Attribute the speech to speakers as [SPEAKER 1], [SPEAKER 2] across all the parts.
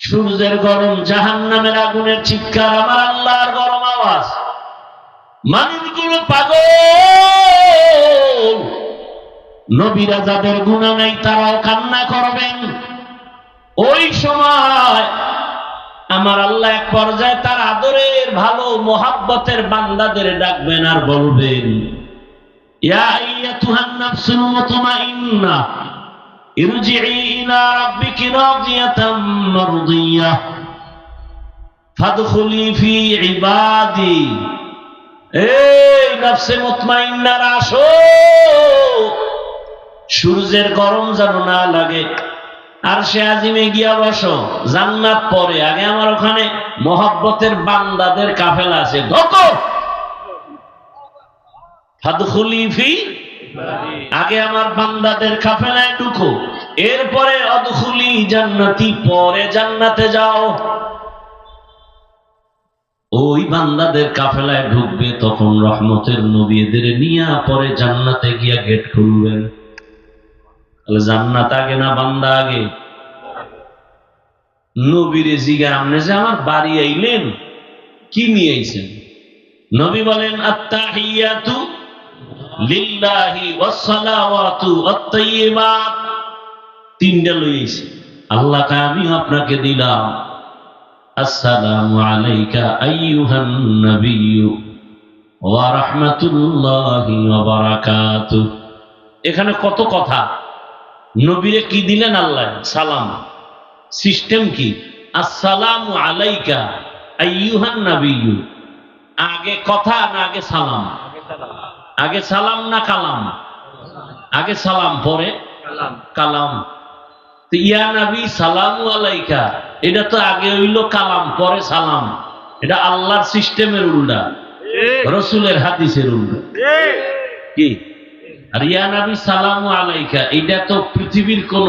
[SPEAKER 1] সূর্যের গরম, জাহান্নামের আগুনের চিৎকার, আমার আল্লাহর গরম আওয়াজ। মানুষগুলো পাগল। নবীরা যাদের গুনাহ নাই তারাও কান্না করবেন। ওই সময় আমার আল্লাহ এক পর্যায়ে তার আদরের ভালো মোহাব্বতের বান্দাদের ডাকবেন আর বলবেন, ইয়া আইয়াতুহান নাফসুল মুতমাইন্নাহ ইরজিই ইলা রাব্বিকি রাদিয়াতাম মারদিয়াহ ফাদখুলি ফি ইবাদি। এই নফসে মুতমাইন্নারা আসো, সূর্যের গরম যেন না লাগে, আর সে আজিমে গিয়া বসো, জান্নাত পরে। আগে আমার ওখানে মোহাব্বতের বান্দাদের কাফেলা আছে, ঢোকো। ফাদখুলি ফি, আগে আমার বান্দাদের কাফেলায় ঢুকো, এরপরে অদখুলি জান্নাতি, পরে জান্নাতে যাও। ওই বান্দাদের কাফেলায় ঢুকবে, তখন রহমতের নবী এদের নিয়ে পরে জান্নাতে গিয়া গেট খুলবেন। জান্নাত আগে না বান্দা আগে? নবীরে জিগা, আপনি যে আমার বাড়ি আইলেন, কি নিয়ে আইছেন? নবী বলেন, আত্তাহিয়াতু লিল্লাহি ওয়াস সালাওয়াতু আত-তাইয়্যিবাত। তিনটা লই আইছি, আল্লাহকে আমি আপনাকে দিলাম। আসসালামু আলাইকা আইয়ুহান নাবিয়্যু ওয়া রাহমাতুল্লাহি ওয়া বারাকাতুহু। এখানে কত কথা। নবীরে কি দিলেন আল্লাহ? সালাম। সিস্টেম কি? আসসালামু আলাইকা আইয়ুহান নাবিয়্যু। আগে কথা না আগে সালাম? আগে সালাম না কালাম? আগে সালাম, পরে কালাম। তো ইয়া নবী সালামু আলাইকা, এটা তো আগে হইল কালাম, পরে সালাম। এটা আল্লাহর সিস্টেমের উল্টা, রাসূলের হাদিসের উল্টা। কি? আর ইয়া নবী সালামু আলাইকা, এটা তো পৃথিবীর কোন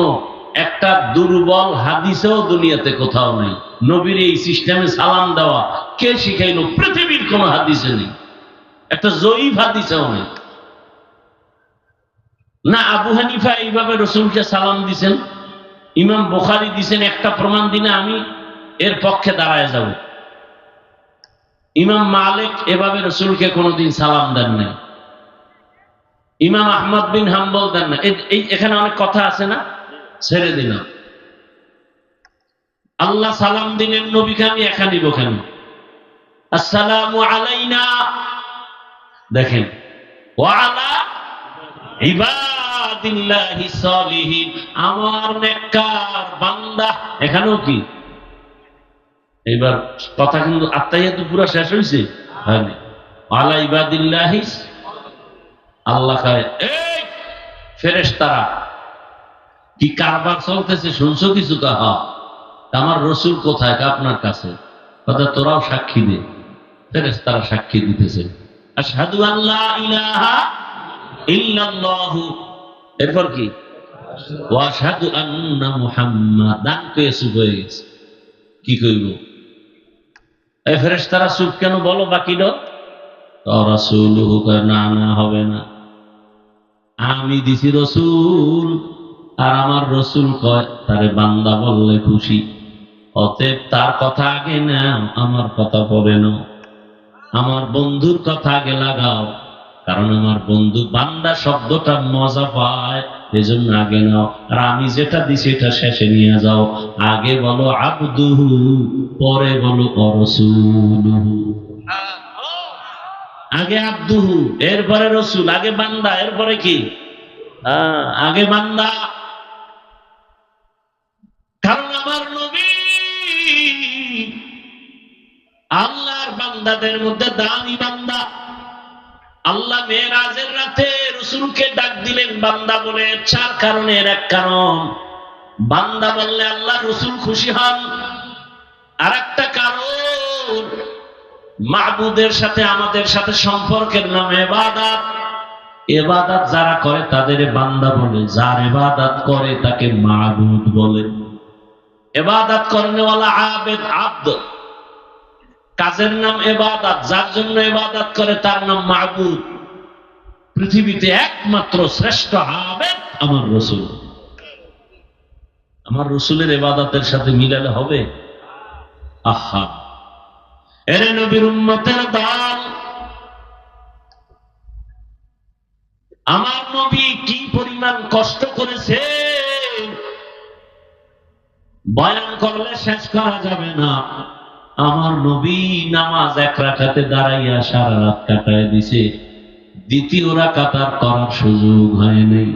[SPEAKER 1] একটা দুর্বল হাদিসেও দুনিয়াতে কোথাও নেই। নবীর এই সিস্টেমে সালাম দেওয়া কে শিখাইল? পৃথিবীর কোন হাদিসে নেই, একটা জয়ীফ হাদিসেও নেই। না আবু হানিফা এইভাবে রাসূলকে সালাম দিছেন, ইমাম বুখারী দিছেন, একটা প্রমাণ দিনে আমি এর পক্ষে দাঁড়ায় যাব। ইমাম মালিক এভাবে রাসূলকে কোনোদিন সালাম দেন নাই, ইমাম আহমদ বিন হাম্বল দেন না। এখানে অনেক কথা আছে না, ছেড়ে দিলাম। আল্লাহ সালাম দিলেন, নবীকে আমি একা নিব কেন? আসসালামু আলাইনা, দেখেন, ওয়া আলা ইবাদিল্লাহিস সালিহিন, আমার নেককার বান্দা। এখানেও কি? এবার কথা কিন্তু আত্তাহিয়াতু পুরো শেষ হইছে, হয়নি। আলা ইবাদিল্লাহিস, আল্লাহ কয়, এই ফেরেশতারা কি কারবার চলতেছে শুনছো কিছু? কাহা আমার রাসূল কোথায়? আপনার কাছে। কথা তোরাও সাক্ষী দে। ফেরেশতারা সাক্ষী দিতেছে, আশহাদু আল্লা ইলাহা ইল্লাল্লাহু। এরপর কি? ওয়া আশহাদু আন্না মুহাম্মাদান। কয়ে চুপ হয়ে গেছে। কি কইব? এই ফেরেশতারা চুপ কেন বলো? বাকিটা রাসূলুহু, না না হবে না, আমি দিছি রাসূল, আর আমার রাসূল কয় তারে বান্দা বললে খুশি, অতএব তার কথা আগে নাও, আমার কথা পরে নাও। আমার বন্ধুর কথা আগে লাগাও, কারণ আমার বন্ধু বান্দা শব্দটা মজা পায়, এজন্য আগে নাও। আর আমি যেটা দিছি এটা শেষে নিয়ে যাও। আগে বলো আবদুহু, পরে বলো রাসূলুহু। আগে আব্দুহু, এরপরে রাসূল। আগে বান্দা, এরপরে কি? আগে বান্দা। কারণ আমার নবী আল্লাহর বান্দাদের মধ্যে দামি বান্দা। আল্লাহ মেরাজের রাতে রাসূলকে ডাক দিলেন বান্দা বলে, চার কারণের এক কারণ, বান্দা বললে আল্লাহ রাসূল খুশি হন। আর একটা কারণ, মাবুদের সাথে আমাদের সাথে সম্পর্কের নাম ইবাদত। ইবাদত যারা করে তাদের বান্দা বলে, যার ইবাদত করে তাকে মাবুদ বলে। ইবাদত করনেওয়ালা আবেদ, আব্দ। কাজের নাম ইবাদত, যার জন্য ইবাদত করে তার নাম মাবুদ। পৃথিবীতে একমাত্র শ্রেষ্ঠ আবেদ আমার রাসূল। আমার রাসূলের ইবাদতের সাথে মিলালে হবে? আহা, এরে নবীর উম্মতের দল, আমার নবী কি পরিমাণ কষ্ট করেছে বয়ান করলে শেষ করা যাবে না। আমার নবী নামাজ এক রাকাতে দাঁড়াইয়া সারা রাত কাটায় দিছে, দ্বিতীয় রাকাত আর করার সুযোগ হয় নাই।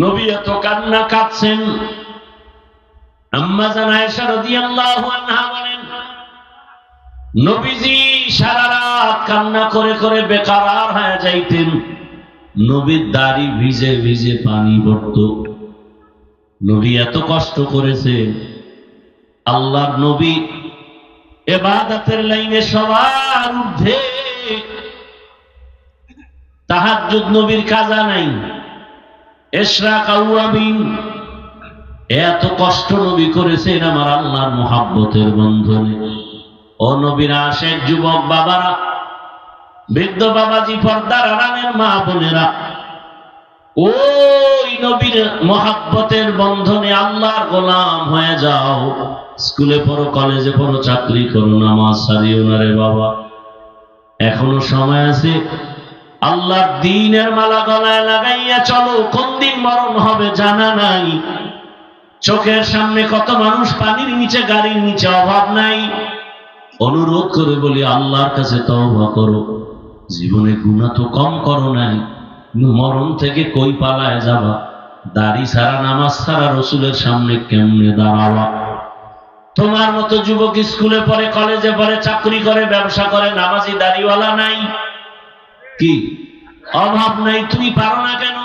[SPEAKER 1] নবী এত কান্না কাঁদছেন। আম্মা জান আয়েশা রাদিয়াল্লাহু আনহা বলেন, নবীজি সারা রাত কান্না করে করে বেকারার হয়ে যাইতেন। নবীর দাড়ি ভিজে ভিজে পানি পড়ত। নবী এত কষ্ট করেছে। আল্লাহর নবী ইবাদতের লাইনে সবার ঊর্ধ্বে। তাহাজ্জুদ নবীর কাজা নাই, ইশরাক আওয়াবিন, এত কষ্ট নবী করেছেন আমার আল্লাহর মুহাব্বতের বন্ধনে। ও নবীর আশিক যুবক বাবারা, বৃদ্ধ বাবাজি, পর্দার আড়ালের মা বোনেরা, ওই নবীর মুহাব্বতের বন্ধনে আল্লাহর গোলাম হয়ে যাও। স্কুলে পড়ো, কলেজে পড়ো, চাকরি করো, নামাজ ছাড়িও না রে বাবা, এখনো সময় আছে। আল্লাহর দ্বীনের মালা গলায় লাগাইয়া চলো। কোন দিন মরণ হবে জানা নাই। চোখের সামনে কত মানুষ পানির নিচে, গাড়ির নিচে, অভাব নাই। অনুরোধ করে বলি, আল্লাহর কাছে তওবা করো। জীবনে গুনাহ তো কম করো নাই, মরণ থেকে কই পালায় যাবা? দাড়ি ছাড়া, নামাজ ছাড়া রসুলের সামনে কেমনে দাঁড়াবা? তোমার মতো যুবক স্কুলে পড়ে, কলেজে পড়ে, চাকরি করে, ব্যবসা করে, নামাজি দাড়িওয়ালা নাই, কি অভাব নাই? তুমি পারো না কেন?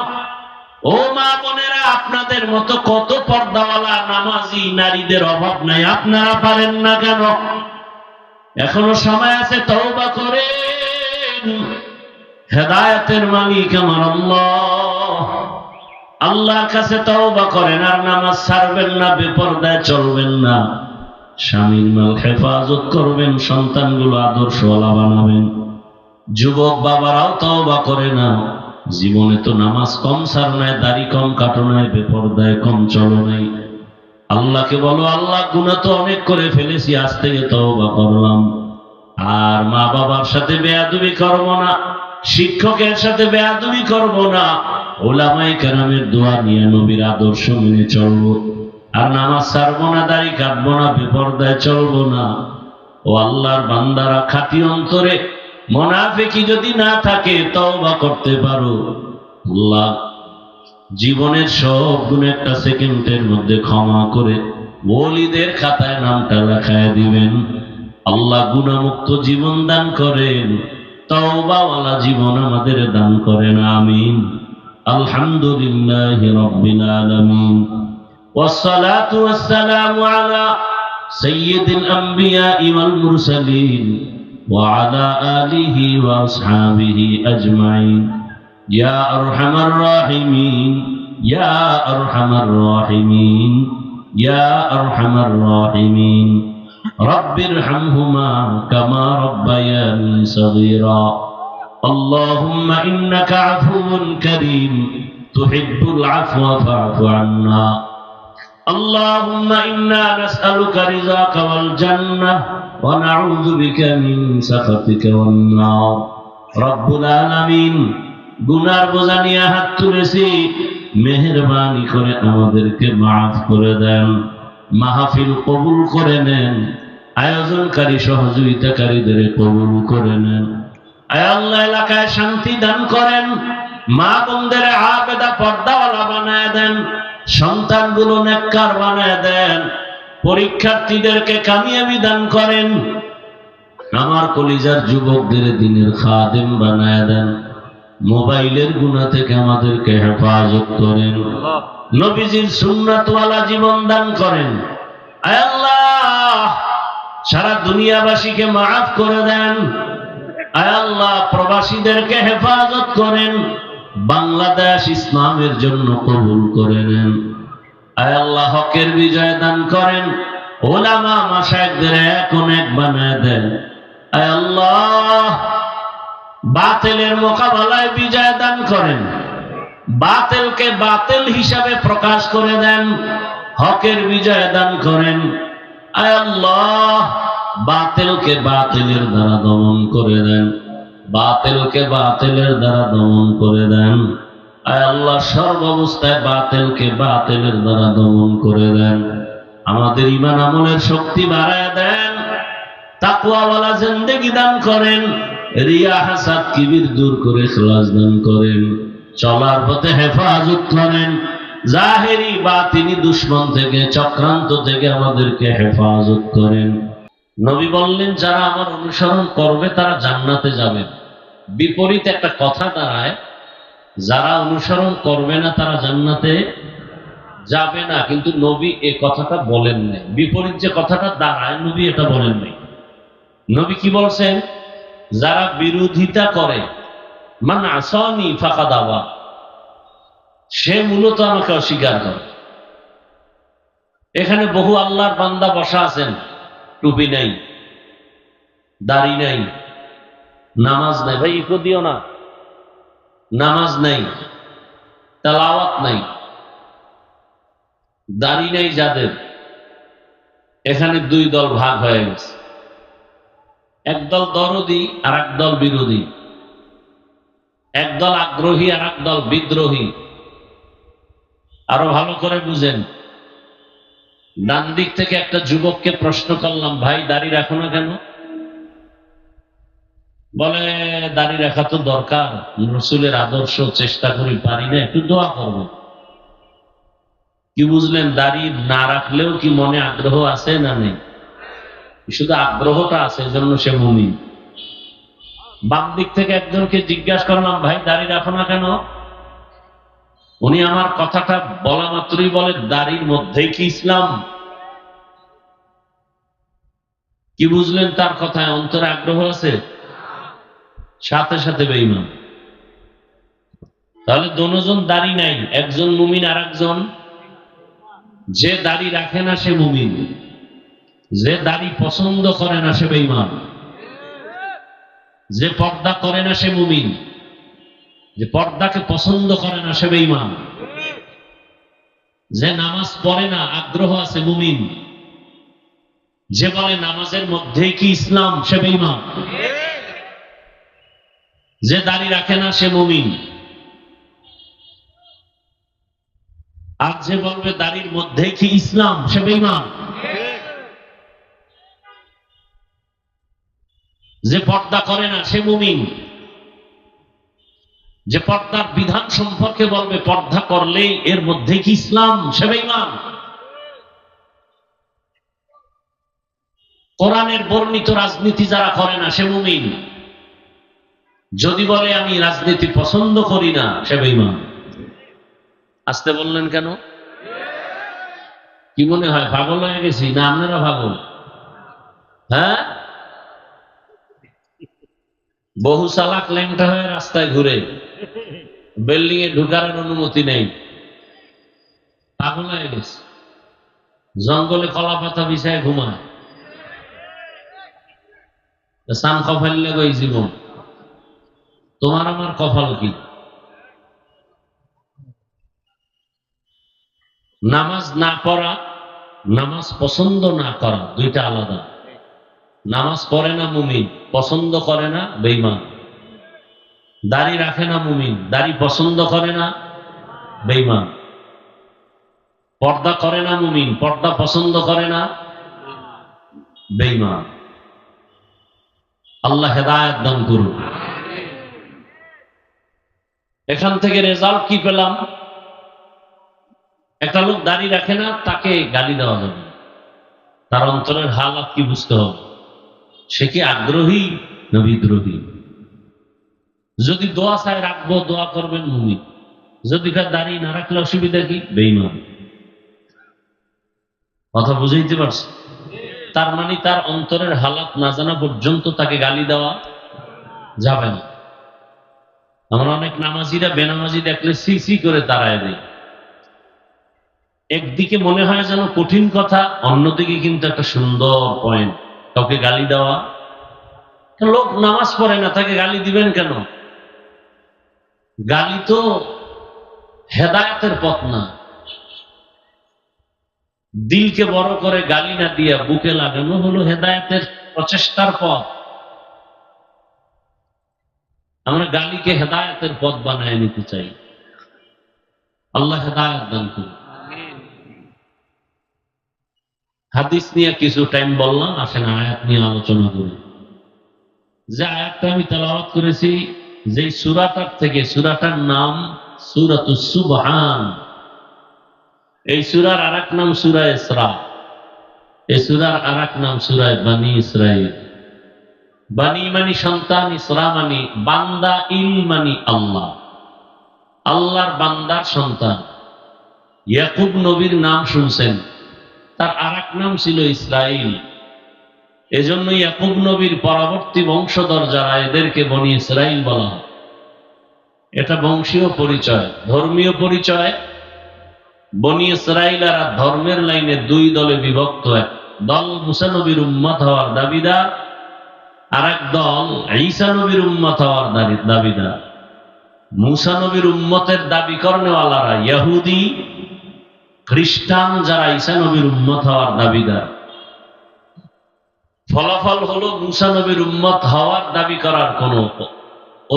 [SPEAKER 1] ও মা বোনেরা, আপনাদের মতো কত পর্দাওয়ালা নামাজি নারীদের অভাব নাই, আপনারা পারেন না কেন? এখনো সময় আছে, তওবা করেন। হেদায়েতের মালিক আমার আল্লাহ। আল্লাহর কাছে তওবা করেন, আর নামাজ ছাড়বেন না, বেপরদায় চলবেন না, স্বামীর মাল হেফাজত করবেন, সন্তানগুলো আদর্শওয়ালা বানাবেন। যুবক বাবারাও তওবা করে না। জীবনে তো নামাজ কম ছাড়ো নাই, দাড়ি কম কাটো নাই, বেপরদায় কম চলো নাই। আল্লাহকে বলো, আল্লাহ গুনাহ তো অনেক করে ফেলেছি, আজ থেকে তওবা করলাম। আর মা বাবার সাথে বেয়াদবি করব না, শিক্ষকের সাথে বেয়াদবি করব না, ওলামায়ে কেরামের দোয়া নিয়ে নবীর আদর্শ মেনে চলবো। আর নামাজ ছাড়বো না, দাড়ি কাটবো না, বেপরদায় চলবো না। ও আল্লাহর বান্দারা, খাঁটি অন্তরে মুনাফিকি যদি না থাকে, তওবা করতে পারো, আল্লাহ জীবনের সব গুণ একটা সেকেন্ডের মধ্যে ক্ষমা করে ওলিদের খাতায় নামটা লেখায় দিবেন। আল্লাহ গুনাহমুক্ত জীবন দান করেন, তওবাওয়ালা জীবন আমাদের দান করেন, আমিন। আলহামদুলিল্লাহি রাব্বিল আলামিন, ওয়াসসালাতু ওয়াসসালামু আলা সাইয়্যিদিল আমবিয়াই ওয়াল মুরসালিন ওয়া আলা আলিহি ওয়া আসহাবিহি আজমাইন। ইয়া আরহামার রাহিমিন, ইয়া আরহামার রাহিমিন, ইয়া আরহামার রাহিমিন। রব্বিরহামহুমা কামা রাব্বায়ানি সগীরা। আল্লাহুম্মা ইন্নাকা আফুউন কারীম তুহিব্বুল আফওয়া ফা'ফু আন্না। আল্লাহুম্মা ইন্না নাসআলুকা রিযাকা ওয়াল জান্নাহ ওয়া নাউযু বিকা মিন সাখাতিকা ওয়ান নার। রব্বুল আলামিন, গুনার বোঝা নিয়ে হাত তুলেছি, মেহেরবানি করে আমাদেরকে মাফ করে দেন, মাহফিল কবুল করে নেন, আয়োজনকারী সহযোগিতাকারীদের কবুল করে নেন। আয় আল্লাহ, এলাকায় শান্তি দান করেন, মা বোনদের আবেদা পর্দাওয়ালা বানায় দেন, সন্তানগুলো নেককার বানায় দেন, পরীক্ষার্থীদেরকে কামিয়াবি দান করেন, আমার কলিজার যুবকদের দ্বীনের খাদেম বানায় দেন, মোবাইলের গুনাহ থেকে আমাদেরকে হেফাজত করেন, নবীজির সুন্নাতওয়ালা জীবন দান করেন। আয় আল্লাহ, সারা দুনিয়াবাসীকে মাফ করে দেন। আয় আল্লাহ, প্রবাসীদেরকে হেফাজত করেন, বাংলাদেশ ইসলামের জন্য কবুল করে নেন। আয় আল্লাহ, হকের বিজয় দান করেন, ওলামা মাশায়েখদের এক অনেক বানায় দেন। আয় আল্লাহ, বাতিলের মোকাবেলায় বিজয় দান করেন, বাতিলকে বাতিল হিসাবে প্রকাশ করে দেন, হকের বিজয় দান করেন। আয় আল্লাহ, বাতিলকে বাতিলের দ্বারা দমন করে দেন, বাতিলকে বাতিলের দ্বারা দমন করে দেন। আয় আল্লাহ, সর্বাবস্থায় বাতিলকে বাতিলের দ্বারা দমন করে দেন। আমাদের ঈমান আমলের শক্তি বাড়ায় দেন, তাকওয়াওয়ালা জিন্দেগি দান করেন, রিয়া হাসাদ কিবির দূর করে ইখলাস দান করেন, চলার পথে হেফাজত করেন, জাহেরি বাতিনি দুশমন থেকে, চক্রান্ত থেকে আমাদেরকে হেফাজত করেন। নবী বললেন, যারা আমার অনুসরণ করবে তারা জান্নাতে যাবে। বিপরীত একটা কথা দাঁড়ায়, যারা অনুসরণ করবে না তারা জান্নাতে যাবে না, কিন্তু নবী এ কথাটা বলেন নাই। বিপরীত যে কথাটা দাঁড়ায়, নবী এটা বলেন নাই। নবী কি বলছেন? যারা বিরোধিতা করে, মান আসানি ফাকাদ আবা, সে মূলত আমাকে অস্বীকার করে। এখানে বহু আল্লাহর বান্দা বসা আছেন, টুপি নাই, দাড়ি নাই, নামাজ নাই। ভাই ইকো দিও না। নামাজ নাই, তেলাওয়াত নাই, দাড়ি নাই যাদের, এখানে দুই দল ভাগ হয়ে গেছে। একদল দরদি আর একদল বিরোধী, একদল আগ্রহী আর একদল বিদ্রোহী। আরো ভালো করে বুঝেন। ডান দিক থেকে একটা যুবককে প্রশ্ন করলাম, ভাই দাড়ি রাখো না কেন? বলে, দাড়ি রাখা তো দরকার, রসুলের আদর্শ চেষ্টা করি, পারি না, একটু দোয়া করব। কি বুঝলেন? দাড়ি না রাখলেও কি মনে আগ্রহ আছে না নেই? শুধু আগ্রহটা আছে, এজন্য সে মুমিন। বাম দিক থেকে একজনকে জিজ্ঞাসা করলাম, ভাই দাড়ি রাখো না কেন? উনি আমার কথাটা বলা মাত্রই বলে, দাড়ির মধ্যেই কি ইসলাম? কি বুঝলেন তার কথায়? অন্তরে আগ্রহ আছে, সাথে সাথে বেঈমান। তাহলে দুজন দাড়ি নাই, একজন মুমিন আর একজন। যে দাড়ি রাখে না সে মুমিন, যে দাড়ি পছন্দ করে না সে বেঈমান, যে পর্দা করে না সে মুমিন, যে পর্দাকে পছন্দ করে না সে বেঈমান, যে নামাজ পড়ে না আগ্রহ আছে মুমিন, যে বলে নামাজের মধ্যেই কি ইসলাম সে বেঈমান, যে দাড়ি রাখে না সে মুমিন, আর যে বলবে দাড়ির মধ্যেই কি ইসলাম সে বেঈমান। যে পর্দা করে না সে মুমিন, যে পর্দার বিধান সম্পর্কে বলবে পর্দা করলেই এর মধ্যে কি ইসলাম সে বেঈমান। কোরআনের বর্ণিত রাজনীতি যারা করে না সে মুমিন, যদি বলে আমি রাজনীতি পছন্দ করি না সে বেঈমান। আসতে বললেন কেন? কি মনে হয় পাগল হয়ে গেছি না আপনারা পাগল? হ্যাঁ, বহু চালাক ল্যাংটা হয়ে রাস্তায় ঘুরে, বিল্ডিং এ ঢুকার অনুমতি নেই, পাগল হয়ে গেছে। জঙ্গলে কলা পাতা বিছায় ঘুমায়, সান কফাইলে গই জীবন। তোমার আমার কপাল কি? নামাজ না পড়া, নামাজ পছন্দ না করা, দুইটা আলাদা। নামাজ পড়ে না মুমিন, পছন্দ করে না বেঈমান। দাড়ি রাখে না মুমিন, দাড়ি পছন্দ করে না বেঈমান। পর্দা করে না মুমিন, পর্দা পছন্দ করে না বেঈমান। আল্লাহ হেদায়েত দান করুন। এখান থেকে রেজাল্ট কি পেলাম? একটা লোক দাড়ি রাখে না, তাকে গালি দেওয়া যাবে, তার অন্তরের হালাত কি বুঝতে হবে। সে কি আগ্রহী না বিদ্রোহী? যদি দোয়া চায় রাখবো, দোয়া করবেন মুমিন। যদি তার দাড়ি না রাখলে অসুবিধা কি? বেঈমান। কথা বুঝাইতে পারছি? তার মানে তার অন্তরের হালাত না জানা পর্যন্ত তাকে গালি দেওয়া যাবে না। আমরা অনেক নামাজিরা বেনামাজি দেখলে সি সি করে তাড়ায় দেয়। একদিকে মনে হয় যেন কঠিন কথা, অন্যদিকে কিন্তু একটা সুন্দর পয়েন্ট। কাউকে গালি দেওয়া, লোক নামাজ পড়ে না তাকে গালি দিবেন কেন? গালি তো হেদায়েতের পথ না। দিলকে বড় করে গালি না দিয়া বুকে লাগানো হলো হেদায়েতের প্রচেষ্টার পথ। আমরা গালিকে হেদায়েতের পথ বানায় নিতে চাই। আল্লাহ হেদায়েত দান করুন। হাদিস নিয়ে কিছু টাইম বললাম, আসেন আয়াত নিয়ে আলোচনা করি। যে আয়াতটা আমি তেলাওয়াত করেছি, যে সূরাটার থেকে, সূরাটার নাম সূরাতুস সুবহান। এই সূরার আরেক নাম সূরা ইসরা। এই সূরার আরেক নাম সূরা বনী ইসরাঈল। বনী মানে সন্তান, ইসরা মানে বান্দা, ইল মানে আল্লাহ, আল্লাহর বান্দার সন্তান। ইয়াকুব নবীর নাম শুনছেন, তার আরেক নাম ছিল ইসরাঈল। এজন্য ইয়াকুব নবীর পরবর্তী বংশধর যারা, এদেরকে বনী ইসরাঈল বলা হয়। এটা বংশীয় পরিচয়, ধর্মীয় পরিচয়। বনী ইসরাঈলরা ধর্মের লাইনে দুই দলে বিভক্ত। এক দল মুসা নবীর উম্মত হওয়ার দাবিদার, আর এক দল ঈসা নবীর উম্মত হওয়ার দাবিদার। মুসা নবীর উম্মতের দাবি করনেওয়ালারা ইহুদি, খ্রিস্টান যারা ঈসা নবীর উম্মত হওয়ার দাবিদার। ফলাফল হলো মুসা নবীর উম্মত হওয়ার দাবি করার কোনো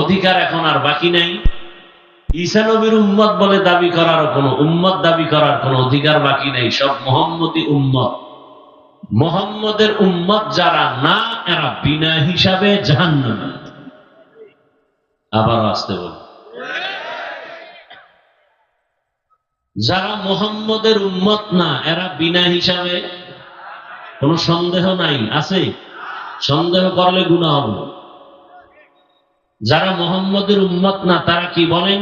[SPEAKER 1] অধিকার এখন আর বাকি নাই। ঈসা নবীর উম্মত বলে দাবি করার কোনো উম্মত দাবি করার কোনো অধিকার বাকি নাই। সব মুহাম্মদী উম্মত। মুহাম্মদের উম্মত যারা না, এরা বিনা হিসাবে জাহান্নামী। আবার আসতে বল, যারা মুহাম্মদের উম্মত না, এরা বিনা হিসাবে, কোনো সন্দেহ নাই। আছে? সন্দেহ করলে গুনাহ হবে। যারা মুহাম্মদের উম্মত না, তারা কি বলেন?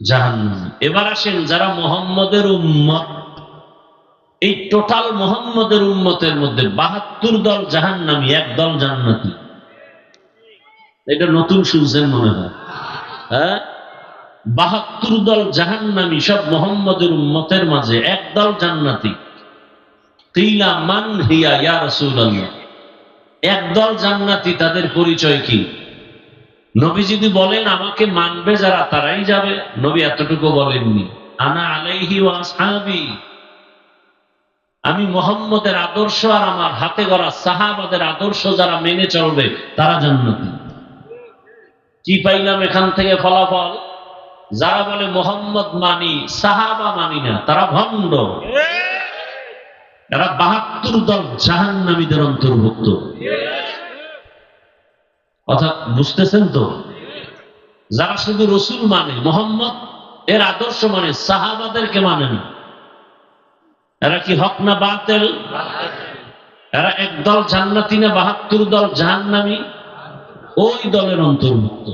[SPEAKER 1] জাহান্নামী। এবার আসেন, যারা মুহাম্মদের উম্মত, এই টোটাল মুহাম্মদের উম্মতের মধ্যে ৭২ দল জাহান্নামী, এক দল জান্নাতি। এটা নতুন শুনছেন মনে হয়, হ্যাঁ? ৭২ দল জাহান্নামী, সব মুহাম্মদের উম্মতের মাঝে এক দল জান্নাতি। কিলা মান হিয়া ইয়া রাসূলুল্লাহ। এক দল জান্নাতি, তাদের পরিচয় কি? নবী যদি বলেন আমাকে মানবে যারা, তারাই যাবে। নবী এতটুকু বলেননি, আনা আলাইহি ওয়া আসহাবি, আমি মুহাম্মদের আদর্শ আর আমার হাতে গড়া সাহাবাদের আদর্শ যারা মেনে চলবে, তারা জান্নাতি। কি পাইলাম এখান থেকে ফলাফল? যারা বলে মুহাম্মদ মানি, সাহাবা মানি না, তারা ভণ্ড। এরা ৭২ দল জাহান্নামীদের অন্তর্ভুক্ত। কথা বুঝতেছেন তো? যারা শুধু রসুল মানে, মুহাম্মদ এর আদর্শ মানে, সাহাবাদেরকে মানে না, এরা কি হক না বাতিল? এরা এক দল জান্নাতি না ৭২ দল জাহান্নামী? ওই দলের অন্তর্ভুক্ত।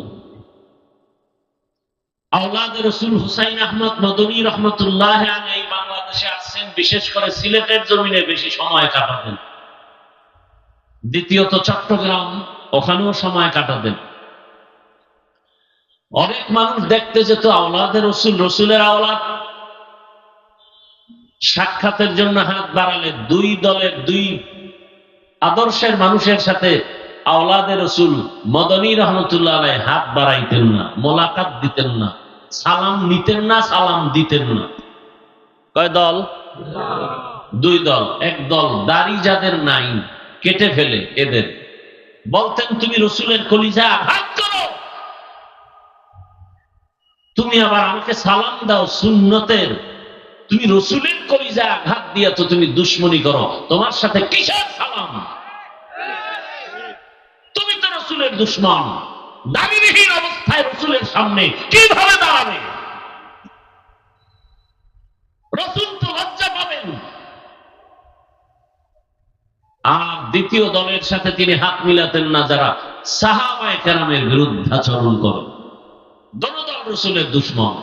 [SPEAKER 1] আওলাদে রসুল হুসাইন আহমদ মদনী রহমতুল্লাহ আলাইহি বাংলাদেশে আসছেন, বিশেষ করে সিলেটের জমিনে বেশি সময় কাটাতেন। দ্বিতীয়ত চট্টগ্রাম, ওখানেও সময় কাটাতেন। অনেক মানুষ দেখতে যেত আওলাদে রসুল, রসুলের আওলাদ। সাক্ষাতের জন্য হাত বাড়ালে দুই দলের, দুই আদর্শের মানুষের সাথে আওলাদে রসুল মদনী রহমতুল্লাহ আলাইহি হাত বাড়াইতেন না, মোলাকাত দিতেন না, সালাম নিতেন না, সালাম দিতেন না। কয় দল? দুই দল। এক দল দাড়ি যাদের নাই, কেটে ফেলে এদের। বলতেন তুমি রসুলের কলিজা আঘাত করো, তুমি আবার আমাকে সালাম দাও সুন্নতের। তুমি রসুলের কলিজা আঘাত দিয়া তো তুমি দুশ্মনী করো, তোমার সাথে কিসের সালাম? তুমি তো রসুলের দুশ্মন। দাড়িবিহীন অবস্থায় রসুলের সামনে কিভাবে দাঁড়াবে? রসুল তো লজ্জা পাবেন। আর দ্বিতীয় দলের সাথে তিনি হাত মিলাতেন না, যারা সাহাবায়ে কেরামের বিরুদ্ধাচরণ করে। দোনো দল রসুলের দুশ্মন।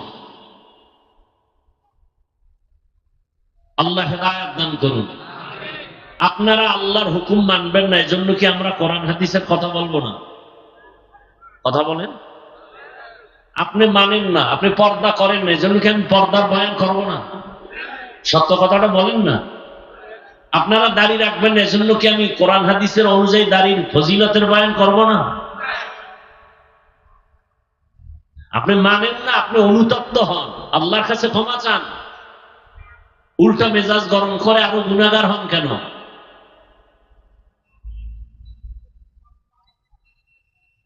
[SPEAKER 1] আল্লাহ হেদায়েত দান করুন। আপনারা আল্লাহর হুকুম মানবেন না, এজন্য কি আমরা কোরআন হাদিসের কথা বলবো না? কথা বলেন। আপনি মানেন না, আপনি পর্দা করেন না, এজন্য কি আমি পর্দার বয়ান করবো না? সত্য কথাটা বলেন না। আপনারা দাড়ি রাখবেন না, এজন্য কি আমি কোরআন হাদিসের অনুযায়ী দাড়ির ফজিলতের বয়ান করব না? আপনি মানেন না, আপনি অনুতপ্ত হন, আল্লাহর কাছে ক্ষমা চান। উল্টা মেজাজ গরম করে আরো গুনাহগার হন কেন?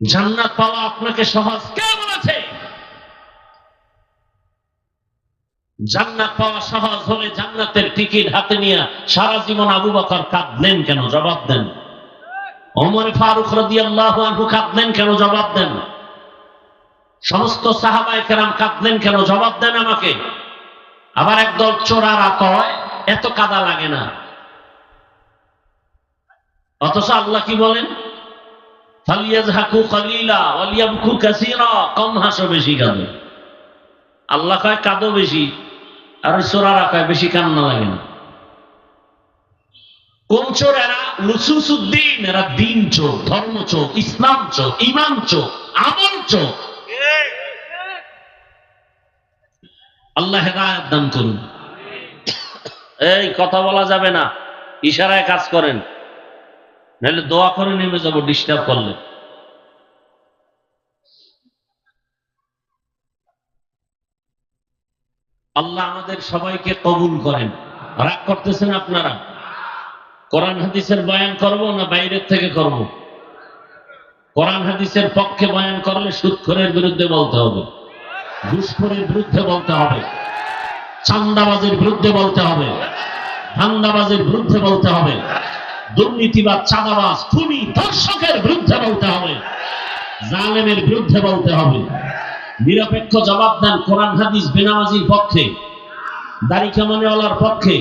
[SPEAKER 1] জান্নাত পাওয়া আপনাকে সহজ কে বলেছে? জান্নাত পাওয়া সহজ হলে জান্নাতের টিকিট হাতে নিয়ে সারা জীবন আবু বকর কাঁদলেন কেন? জবাব দেন। ওমর ফারুক রাদিয়াল্লাহু আনহু কাঁদলেন কেন? জবাব দেন। সমস্ত সাহাবায়ে কেরাম কাঁদলেন কেন? জবাব দেন আমাকে। আবার একদল চোরারা কয় এত কাদা লাগে না, অথচ আল্লাহ কি বলেন? ফালিয়াযহাকু কালিলা ওয়ালিয়াবকু কাসীরা, কম হাসো বেশি কাঁদো। আল্লাহ কয় কাঁদো বেশি, আর ওই চোরারা কয় বেশি কান্না লাগে না। কোন চোর এরা? লুসুসুদ্দিন। এরা দিন চোর, ধর্ম চোর, ইসলাম চোর, ঈমান চোর, আমল চোর। আল্লাহ হেদায়েত দান করুন। এই কথা বলা যাবে না, ইশারায় কাজ করেন, নাহলে দোয়া করে নেমে যাব ডিস্টার্ব করলে। আল্লাহ আমাদের সবাইকে কবুল করেন। রাগ করতেছেন আপনারা? কোরআন হাদিসের বয়ান করব না বাইরের থেকে করব? কোরআন হাদিসের পক্ষে বয়ান করলে সুদখোরের বিরুদ্ধে বলতে হবে, ঘুষখোরের বিরুদ্ধে বলতে হবে, চাঁদাবাজের বিরুদ্ধে বলতে হবে, ধান্দাবাজের বিরুদ্ধে বলতে হবে, দুর্নীতিবাজ, চাঁদাবাজ, খুনি, ধর্ষকের বিরুদ্ধে বলতে হবে, জালেমের বিরুদ্ধে বলতে হবে। নিরপেক্ষ জবাব দেন। কোরআন হাদিস বেনামাজির পক্ষে, দাড়ি কামানেওয়ালার পক্ষে,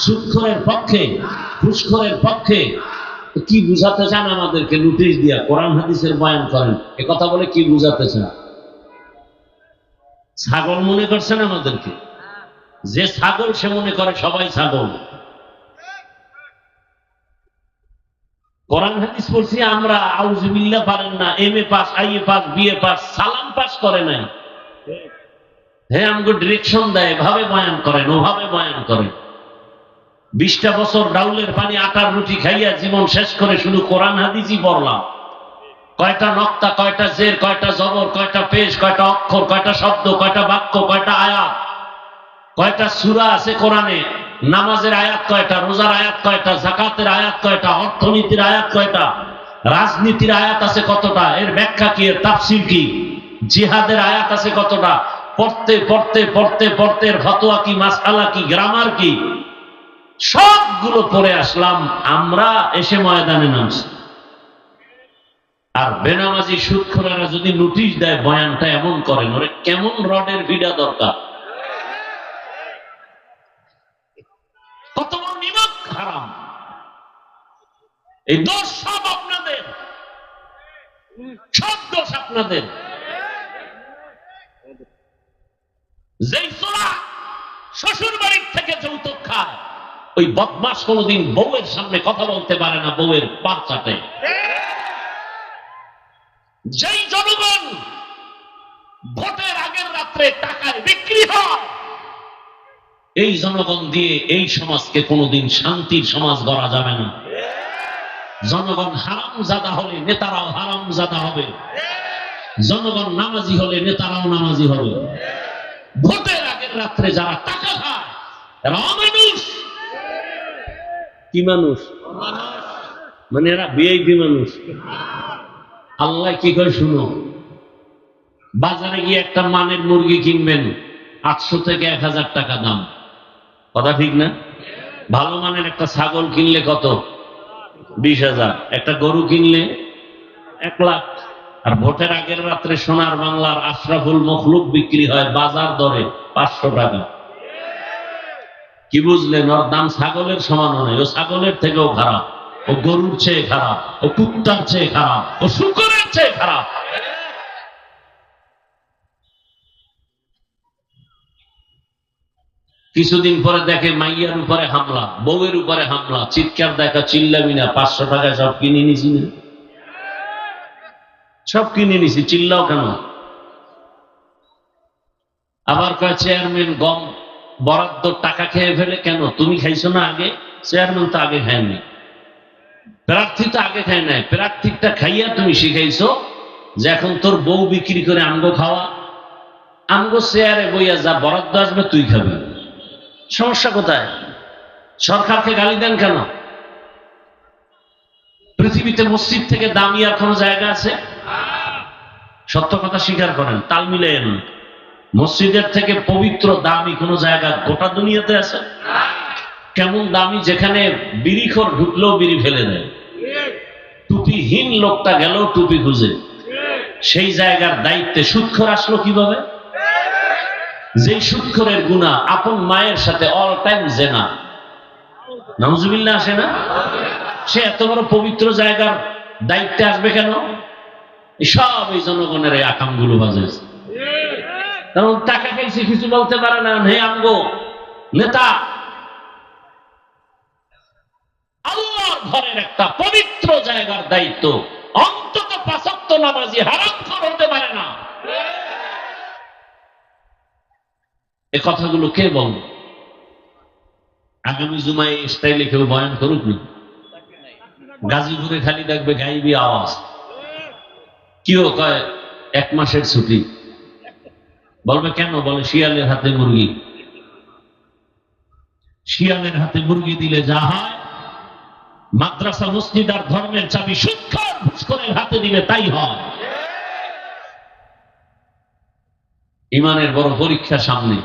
[SPEAKER 1] সুদখোরের পক্ষে, ঘুষখোরের পক্ষে। কি বুঝাতে চান আমাদেরকে? নোটিশ দিয়া কোরআন হাদিসের বয়ান করেন, এ কথা বলে কি বুঝাতে চান? ছাগল মনে করছেন আমাদেরকে? যে ছাগল সে মনে করে সবাই ছাগল। কোরআন হাদিস পড়ছি আমরা, আউযুবিল্লাহ পারেন না, MA pass, IA pass, BA pass, সালাম পাস করে নাই। হ্যাঁ, আমাকে ডিরেকশন দেয়, এভাবে বয়ান করেন, ওভাবে বয়ান করেন। 20টা বছর ডাউলের পানি আটার রুটি খাইয়া জীবন শেষ করে শুধু কোরআন হাদিসই পড়লাম। কয়টা নক্তা, কয়টা জের, কয়টা জবর, কয়টা পেশ, কয়টা অক্ষর, কয়টা শব্দ, কয়টা বাক্য, কয়টা আয়াত, কয়টা সূরা আছে কোরআনে, নামাজের আয়াত কয়টা, রোজার আয়াত কয়টা, যাকাতের আয়াত কয়টা, অর্থনীতির আয়াত কয়টা, রাজনীতির আয়াত আছে কতটা, এর ব্যাখ্যা কি, এর তাফসীর কি, জিহাদের আয়াত আছে কতটা, পড়তে পড়তে পড়তে পড়তে এর ফতোয়া কি, মাসআলা কি, গ্রামার কি, সবগুলো পড়ে আসলাম। আমরা এসে ময়দানে নামছি। আর বেনামাজি সুদখোরেরা যদি নোটিশ দেয় বয়ানটা এমন করেন, ওরে কেমন রডের ভিড়া দরকার, কত বড় নিমক হারাম। এই দোষ সব আপনাদের, সব দোষ আপনাদের। যেই চোরা শ্বশুর বাড়ির থেকে যৌতুক খায়, ওই বদমাস কোনদিন বউয়ের সামনে কথা বলতে পারে না, বউয়ের পা চাটে। যেই জনগণ ভোটের আগের রাত্রে টাকায় বিক্রি হয়, এই জনগণ দিয়ে এই সমাজকে কোনোদিন শান্তির সমাজ গড়া যাবে না। জনগণ হারামজাদা হলে নেতারাও হারামজাদা হবে, জনগণ নামাজি হলে নেতারাও নামাজি হবে। ভোটের আগের রাত্রে যারা টাকা খায় এরা অমানুষ। কি মানুষ? মানে এরা ভিআইপি মানুষ। আল্লাহ কি করে শুনো, বাজারে গিয়ে একটা মানের মুরগি কিনবেন 800 থেকে 1000 টাকা দাম, কথা ঠিক না? ভালো মানের একটা ছাগল কিনলে কত? 20,000। একটা গরু কিনলে 1 লাখ। আর ভোটের আগের রাত্রে সোনার বাংলার আশরাফুল মখলুক বিক্রি হয় বাজার দরে 500 টাকা। কি বুঝলেন? ওর দাম ছাগলের সমান নয়, ও ছাগলের থেকেও খারাপ, ও গরুর চেয়ে খারাপ, ও কুত্তার চেয়ে খারাপ, ও শূকরের চেয়ে খারাপ। কিছুদিন পরে দেখে মাইয়ার উপরে হামলা, বউয়ের উপরে হামলা, চিৎকার দেখা, চিল্লাবি না, 500 টাকায় সব কিনে নিছি না, সব কিনে নিছি, চিল্লাও কেন? আবার কয় চেয়ারম্যান গম বরাদ্দ টাকা খেয়ে ফেলে, কেন? তুমি খাইছো না আগে? চেয়ারম্যান তো আগে খায়নি, প্রার্থী তো আগে খায় নাই, প্রার্থীটা খাইয়া তুমি শিখাইছো যে এখন তোর বউ বিক্রি করে আমগো খাওয়া, আমগো চেয়ারে বইয়া যা বরাদ্দ আসবে তুই খাবি। সমস্যা কোথায়? সরকারকে গালি দেন কেন? পৃথিবীতে মসজিদ থেকে দামি আর কোন জায়গা আছে? সত্য কথা স্বীকার করেন, তাল মিলেন। মসজিদের থেকে পবিত্র দামি কোন জায়গা গোটা দুনিয়াতে আছে? কেমন দামি, যেখানে বিড়িখোর ঢুকলেও বিড়ি ফেলে দেয়, টুপিহীন লোকটা গেল টুপি খুঁজে। সেই জায়গার দায়িত্বে সুদখোর আসলো কিভাবে? যেই সুদখোরের গুনাহ আপন মায়ের সাথে অল টাইম জেনা, নাউজুবিল্লাহ আসে না? সে এত বড় পবিত্র জায়গার দায়িত্বে আসবে কেন? সব এই জনগণের এই আকামগুলো বাজেছে। কারণ টাকা খাইছে কিছু বলতে পারে না, হে আমগো নেতা। আল্লাহর ঘরের একটা পবিত্র জায়গার দায়িত্ব, অন্তত ৫ ওয়াক্ত নামাজি হারামখোর হতে পারে না। এই কথাগুলো কে বলবে? আগামী জুমায় স্টাইলে কেউ বয়ান করুক না। গাজীপুরে খালি দেখবে গাইবি আওয়াজ। কেউ কয় 1 মাসের ছুটি, বলবে কেন? বলে শিয়ালের হাতে মুরগি। শিয়ালের হাতে মুরগি দিলে যা হয়, মাদ্রাসা মসজিদ আর ধর্মের চাবি সুদখোর ঘুষখোরের হাতে দিলে তাই হয়। ইমানের বড় পরীক্ষা সামনে।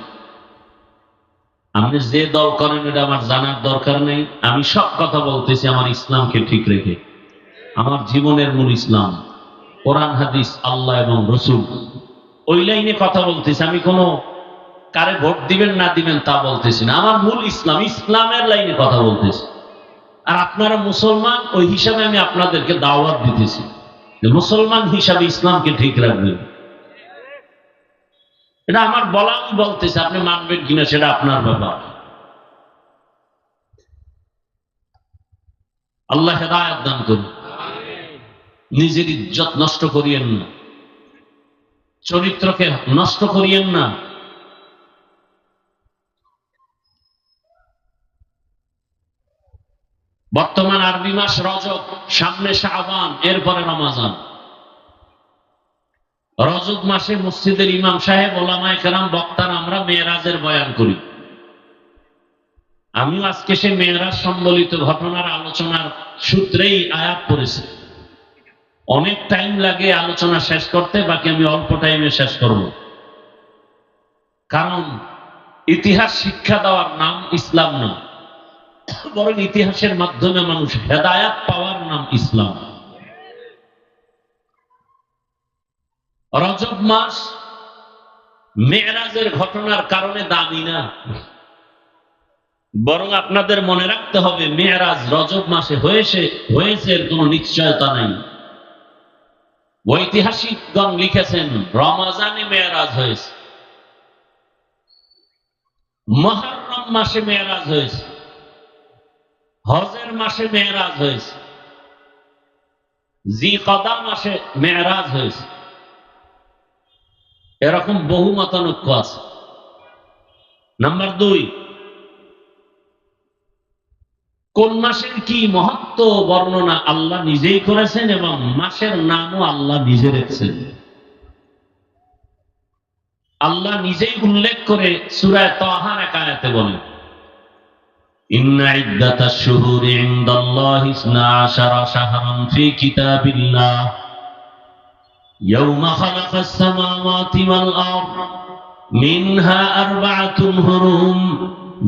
[SPEAKER 1] আপনি যে দল করেন এটা আমার জানার দরকার নেই। আমি সব কথা বলতেছি আমার ইসলামকে ঠিক রেখে। আমার জীবনের মূল ইসলাম, কোরআন হাদিস, আল্লাহ এবং রসুল, ওই লাইনে কথা বলতেছি। আমি কোনো কারে ভোট দিবেন না দিবেন তা বলতেছি না। আমার মূল ইসলাম, ইসলামের লাইনে কথা বলতেছি। আর আপনারা মুসলমান, ওই হিসাবে আমি আপনাদেরকে দাওয়াত দিতেছি যে মুসলমান হিসাবে ইসলামকে ঠিক রাখবেন। এটা আমার বলা, আমি বলতেছি, আপনি মানবেন কিনা সেটা আপনার ব্যাপার। আল্লাহ হেদায়েত দান করুন। নিজের ইজ্জত নষ্ট করিয়েন না, চরিত্রকে নষ্ট করিয়েন না। বর্তমান আরবি মাস রজব, সামনে শাবান, এরপরে রমাজান। রজব মাসে মসজিদের ইমাম সাহেব, ওলামায়ে কেরাম, বক্তারা আমরা মেরাজের বয়ান করি। আমিও আজকে সে মেরাজ সম্বলিত ঘটনার আলোচনার সূত্রেই আয়াত পড়েছি। অনেক টাইম লাগে আলোচনা শেষ করতে, বাকি আমি অল্প টাইমে শেষ করব। কারণ ইতিহাস শিক্ষা দেওয়ার নাম ইসলাম না, বরং ইতিহাসের মাধ্যমে মানুষ হেদায়াত পাওয়ার নাম ইসলাম। রজব মাস মেরাজের ঘটনার কারণে দামি না, বরং আপনাদের মনে রাখতে হবে মেরাজ রজব মাসে হয়েছে এর কোনো নিশ্চয়তা নাই। ঐতিহাসিকগণ লিখেছেন রমাজানে মেরাজ হয়েছে, মুহররম মাসে মেরাজ হয়েছে, হজের মাসে মেরাজ হয়েছে, জিকদা মাসে মেরাজ হয়েছে। এরকম বহু মতানৈক্য আছে। নাম্বার 2, কোন মাসের কি মহত্ব বর্ণনা আল্লাহ নিজেই করেছেন এবং মাসের নামও আল্লাহ নিজে রেখেছেন। আল্লাহ নিজেই উল্লেখ করে সূরা তাহার এক আয়াতে বলেন, ইন্না ইদ্দাতাশ শুহুরি ইনদাল্লাহি 12 শাহরান ফি কিতাবিল্লাহ ইয়াওমা খালাকাস সামাওয়াতি ওয়াল আরদ মিনহা আরবাআতুন হুরুম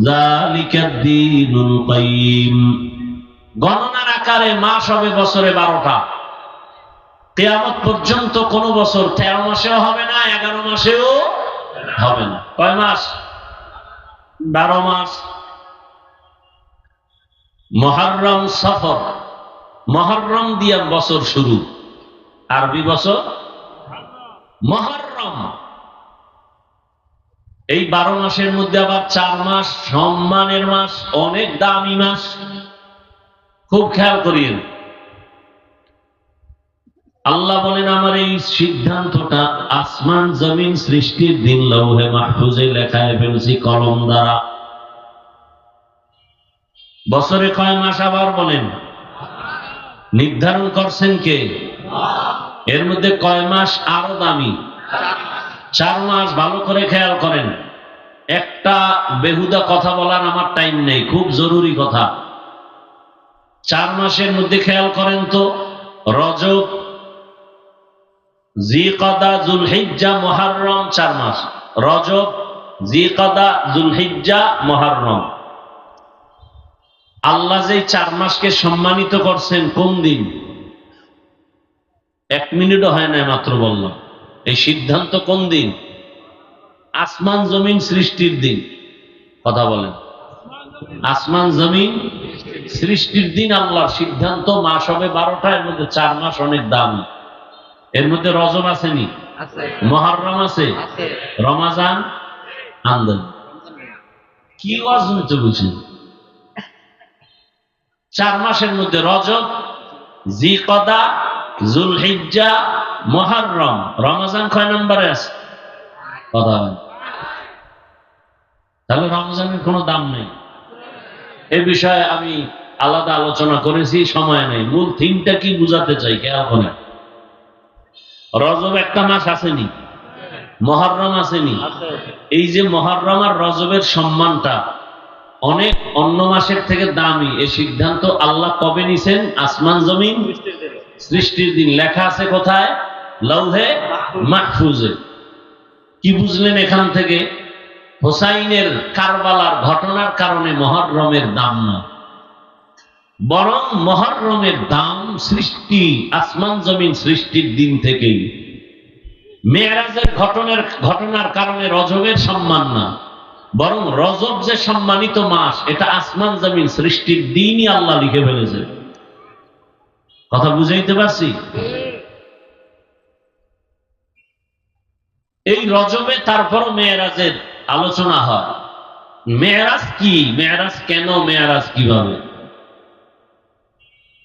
[SPEAKER 1] যালিকাদ দীনুল কাইয়্যিম। গণনার আকারে মাস হবে বছরে 12টা। কিয়ামত পর্যন্ত কোন বছর 13 মাসেও হবে না, 11 মাসেও হবে না। কয় মাস? 12 মাস। মুহররম, সফর, মুহররম দিয়ে বছর শুরু, আরবি বছর মুহররম। এই 12 মাসের মধ্যে আবার 4 মাস সম্মানের মাস, অনেক দামি মাস। খুব খেয়াল করিয়েন। আল্লাহ বলেন আমার এই সিদ্ধান্তটা আসমান জমিন সৃষ্টির দিন লৌহে মাহফুজে লেখায় ফেলছি কলম দ্বারা। বছরে কয় মাস আবার বলেন? নির্ধারণ করছেন কে? এর মধ্যে কয় মাস আরো দামি? 4 মাস। ভালো করে খেয়াল করেন। একটা বেহুদা কথা বলার আমার টাইম নেই, খুব জরুরি কথা। 4 মাসের মধ্যে খেয়াল করেন তো, রজব, জিকাদা, জুলহিজ্জা, মুহররম, 4 মাস। রজব, জিকাদা, জুলহিজ্জা, মুহররম। আল্লাহ যে 4 মাসকে সম্মানিত করছেন কোন দিন? 1 মিনিটও হয় না, মাত্র বললাম। এই সিদ্ধান্ত কোন দিন? আসমান জমিন সৃষ্টির দিন। কথা বলেন, আসমান জমিন সৃষ্টির দিন আল্লাহর সিদ্ধান্ত। মাস হবে 12টা, এর মধ্যে 4 মাস অনেক দামি। এর মধ্যে রজব আসেনি, মুহররম আছে, রমাজান, আমদান। কি ওয়াজ শুনতে বুঝছেন? 4 মাসের মধ্যে রজব, জিকদা, জুলহিজ্জা, মুহররম। রমাজান কয় নম্বরে আছে? কথা বলেন। তাহলে রমজানের কোনো দাম নেই। এ বিষয়ে আমি আলাদা আলোচনা করেছি, সময় নেই। মূল থিমটা কি বুঝাতে চাই খেয়াল করেন। রজব একটা মাস আসেনি, মুহররম আসেনি। এই যে মুহররম আর রজবের সম্মানটা অনেক অন্য মাসের থেকে দামি, এই সিদ্ধান্ত আল্লাহ কবে নিছেন? আসমান জমিন সৃষ্টির দিন। লেখা আছে কোথায়? লৌহে মাহফুজে। কি বুঝলেন এখান থেকে? হোসাইনের কারবালার ঘটনার কারণে মুহররমের দাম না, বরং মুহররমের দাম সৃষ্টি, আসমান জমিন সৃষ্টির দিন থেকেই। মেরাজের ঘটনার কারণে রজবের সম্মান না, বরং রজব যে সম্মানিত মাস, এটা আসমান জমিন সৃষ্টির দিনই আল্লাহ লিখে ফেলেছে। কথা বুঝাইতে পারছি? এই রজবে তারপরও মেরাজের আলোচনা হয়। মেরাজ কি? মেরাজ কেন? মেরাজ কিভাবে?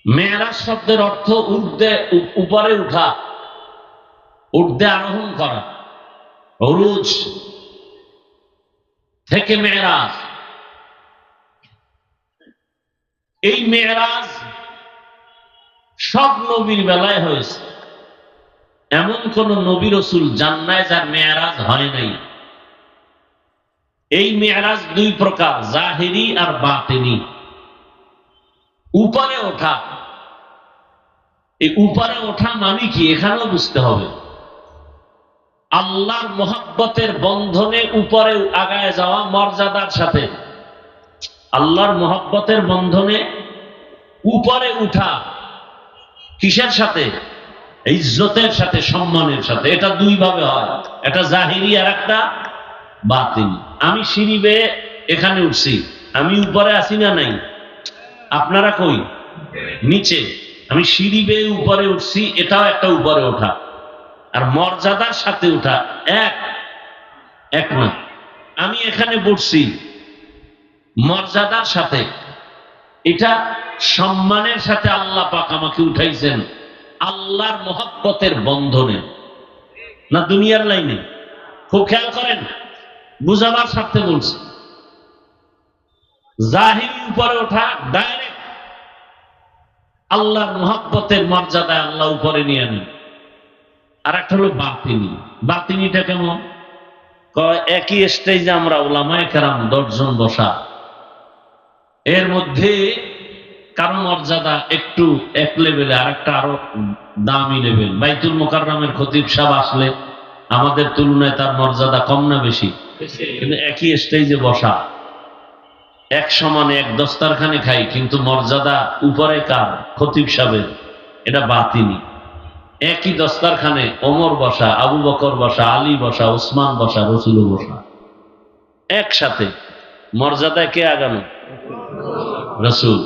[SPEAKER 1] মেরাজ শব্দের অর্থ ঊর্ধ্বে, উপরে উঠা, ঊর্ধ্বে আরোহণ করা। উরুজ থেকে মেরাজ। এই মেরাজ সব নবীর বেলায় হয়েছে। এমন কোন নবী রাসূল যান নাই যার মেরাজ হয় নাই। এই মেরাজ 2 প্রকার, জাহিরি আর বাতিনি। উপরে ওঠা। এই উপরে ওঠা মানে কি? এখানেও বুঝতে হবে। আল্লাহর মহব্বতের বন্ধনে উপরে আগায় যাওয়া, মর্যাদার সাথে। আল্লাহর মহব্বতের বন্ধনে উপরে উঠা কিসের সাথে? ইজ্জতের সাথে, সম্মানের সাথে। এটা 2 ভাবে হয়, একটা জাহিরি আর একটা বাতিনি। আমি সিঁড়ি বেয়ে এখানে উঠছি, আমি উপরে আছি না নাই? আপনারা কই? নিচে। আমি সিঁড়ি বেয়ে উপরে উঠছি, এটাও একটা উপরে ওঠা। আর মর্যাদার সাথে উঠা এক না। আমি এখানে বসছি মর্যাদার সাথে, এটা সম্মানের সাথে আল্লাহ পাক আমাকে উঠাইছেন আল্লাহর মহব্বতের বন্ধনে, না দুনিয়ার লাইনে। খুব খেয়াল করেন, বুঝাবার স্বার্থে বলছি। জাহিরি উপরে ওঠা, ডাইরেক্ট আল্লাহর মহব্বতের মর্যাদায় আল্লাহ উপরে নিয়ে নেন। আর একটা হলো বাতিনি। বাতিনিটা কেমন? একই স্টেজে আমরা উলামায়ে কেরাম 10 জন বসা, এর মধ্যে কারো মর্যাদা একটু এক লেভেলে, আর একটা আরো দামি লেভেল। বাইতুল মুকাররমের খতিব সাহেব আসলে আমাদের তুলনায় তার মর্যাদা কম না বেশি? কিন্তু একই স্টেজে বসা, এক সমানে এক দস্তারখানে খাই, কিন্তু মর্যাদা উপরে কার? খতিব সাহেবের। এটা বাতিনি। একই দস্তারখানে ওমর বসা, আবু বকর বসা, আলী বসা, ওসমান বসা, রসুল বসা, একসাথে। মর্যাদায় কে আগানো? রসুল।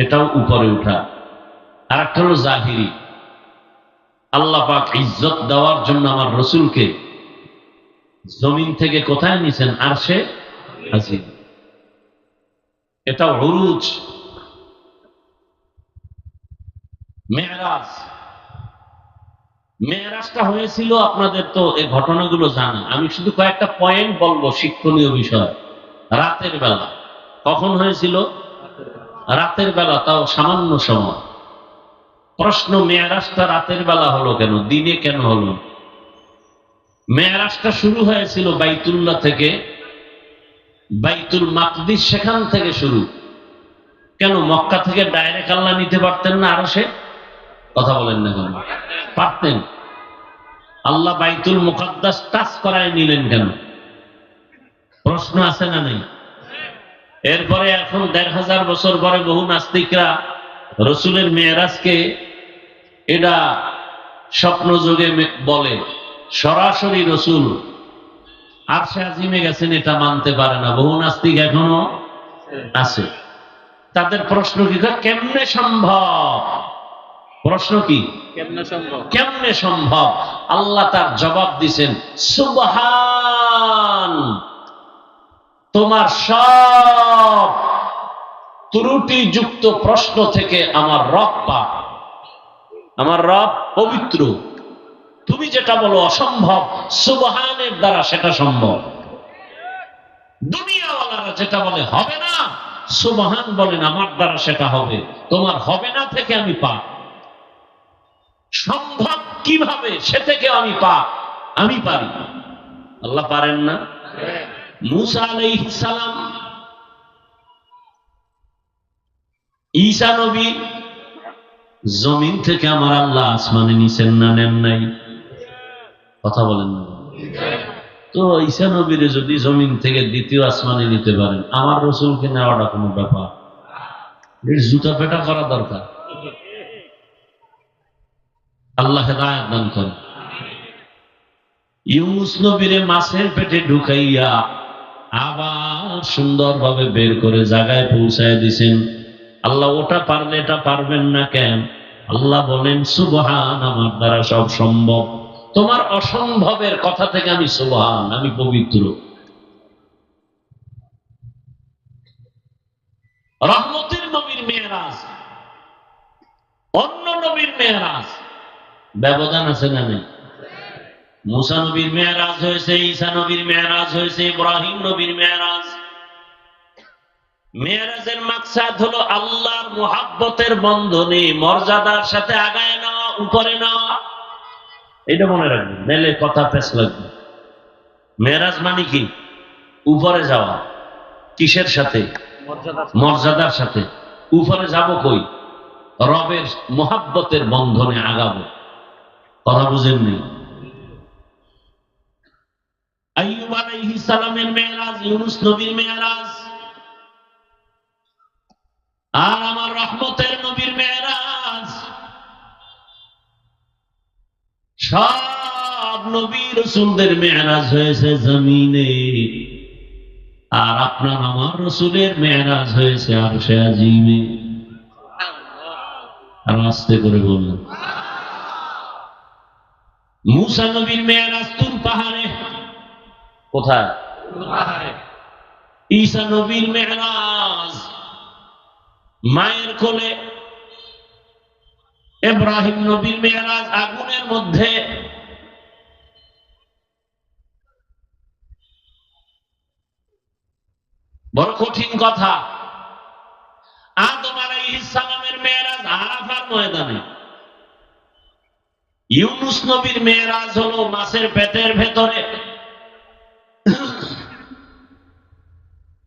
[SPEAKER 1] এটাও উপরে উঠা। আর একটা হলো জাহিরি। আল্লাহ পাক ইজ্জত দেওয়ার জন্য আমার রসুলকে জমিন থেকে কোথায় নিছেন? আরশে আজিম। এটা উরুজ। মেরাজ। মেরাজটা হয়েছিল, আপনাদের তো এই ঘটনাগুলো জানা, আমি শুধু কয়েকটা পয়েন্ট বলবো, শিক্ষণীয় বিষয়। রাতের বেলা। কখন হয়েছিল? রাতের বেলা, তাও সামান্য সময়। প্রশ্ন, মেরাজটা রাতের বেলা হলো কেন? দিনে কেন হলো? মেরাজটা শুরু হয়েছিল বাইতুল্লাহ থেকে বাইতুল মাকদিস সেখান থেকে শুরু। কেন মক্কা থেকে ডাইরেক্ট আল্লাহ নিতে পারতেন না? আরো সে কথা বলেন না কেন? পারতেন। আল্লাহ বাইতুল মুকাদ্দাস টাচ করায় নিলেন কেন? প্রশ্ন আছে না নেই? এরপরে এখন ১৫০০ বছর পরে বহু নাস্তিকরা রসুলের মেয়েরাজকে এটা স্বপ্ন যুগে বলে, সরাসরি রসুল আরশে আজিমে গেছেন এটা মানতে পারে না। বহু নাস্তিক এখনো আছে। তাদের প্রশ্ন কি, কেমনে সম্ভব? প্রশ্ন কি, কেমনে সম্ভব? আল্লাহ তার জবাব দিছেন, সুবহান, তোমার সব ত্রুটিযুক্ত প্রশ্ন থেকে আমার রব পাক, আমার রব পবিত্র। তুমি যেটা বলো অসম্ভব, সুবহানের দ্বারা সেটা সম্ভব। দুনিয়াওয়ালারা যেটা বলে হবে না, সুবহান বলেন আমার দ্বারা সেটা হবে। তোমার হবে না থেকে আমি পাক, সম্ভব কিভাবে সে থেকে আমি পাক, আমি পারি। আল্লাহ পারেন না? মূসা আলাইহিস সালাম, ঈসা নবী, জমিন থেকে আমার আল্লাহ আসমানে নিছেন না নেন নাই? কথা বলেন না? তো ঈসা নবীরে যদি জমিন থেকে দ্বিতীয় আসমানে নিতে পারেন, আমার রসুলকে নেওয়াটা কোনো ব্যাপার? জুতা পেটা করা দরকার। আল্লাহ হেদায়েত দান করেন। ইউনুস নবীরে মাছের পেটে ঢুকাইয়া আবার সুন্দরভাবে বের করে জায়গায় পৌঁছায় দিছেন। আল্লাহ ওটা পারলে এটা পারবেন না কেন? আল্লাহ বলেন, সুবহান, আমার দ্বারা সব সম্ভব। তোমার অসম্ভবের কথা থেকে আমি সুবহান, আমি পবিত্র। রহমতের নবীর মেরাজ, অন্য নবীর মেরাজ, ব্যবধান আছে না নেই? মূসা নবীর মেরাজ হয়েছে, ঈসা নবীর মেরাজ হয়েছে, ইব্রাহিম নবীর মেরাজ। মেরাজের মাকসাদ হলো আল্লাহর মুহাব্বতের বন্ধনে মর্যাদার সাথে আগায় নেওয়া, উপরে নেওয়া। এটা মনে রাখবেন, নাহলে কথা পেছ লাগবে। মেরাজ মানে কি? উপরে যাওয়া। কিসের সাথে? মর্যাদার সাথে। উপরে যাব কই? রবের মুহাব্বতের বন্ধনে আগাবো। কথা বুঝেননি? আইয়ুব আলাইহিস সালামের মেরাজ, ইউনুস নবীর মেরাজ, আর আমার রহমতের নবীর মেরাজ। সব নবী রাসূলদের মেরাজ হয়েছে জমিনে, আর আপনার আমার রাসূলের মেরাজ হয়েছে আরশে আজিমে। আর আস্তে করে বললেন। মূসা নবীর মেরাজ তুর পাহাড়ে। কোথায়? ঈসা নবীর মেরাজ মায়ের কোলে। ইব্রাহিম নবীর মেরাজ আগুনের মধ্যে। বড় কঠিন কথা। আদম আলাইহিস সালামের মেরাজ আরাফার ময়দানে। ইউনুস নবীর মেরাজ হলো মাছের পেটের ভেতরে।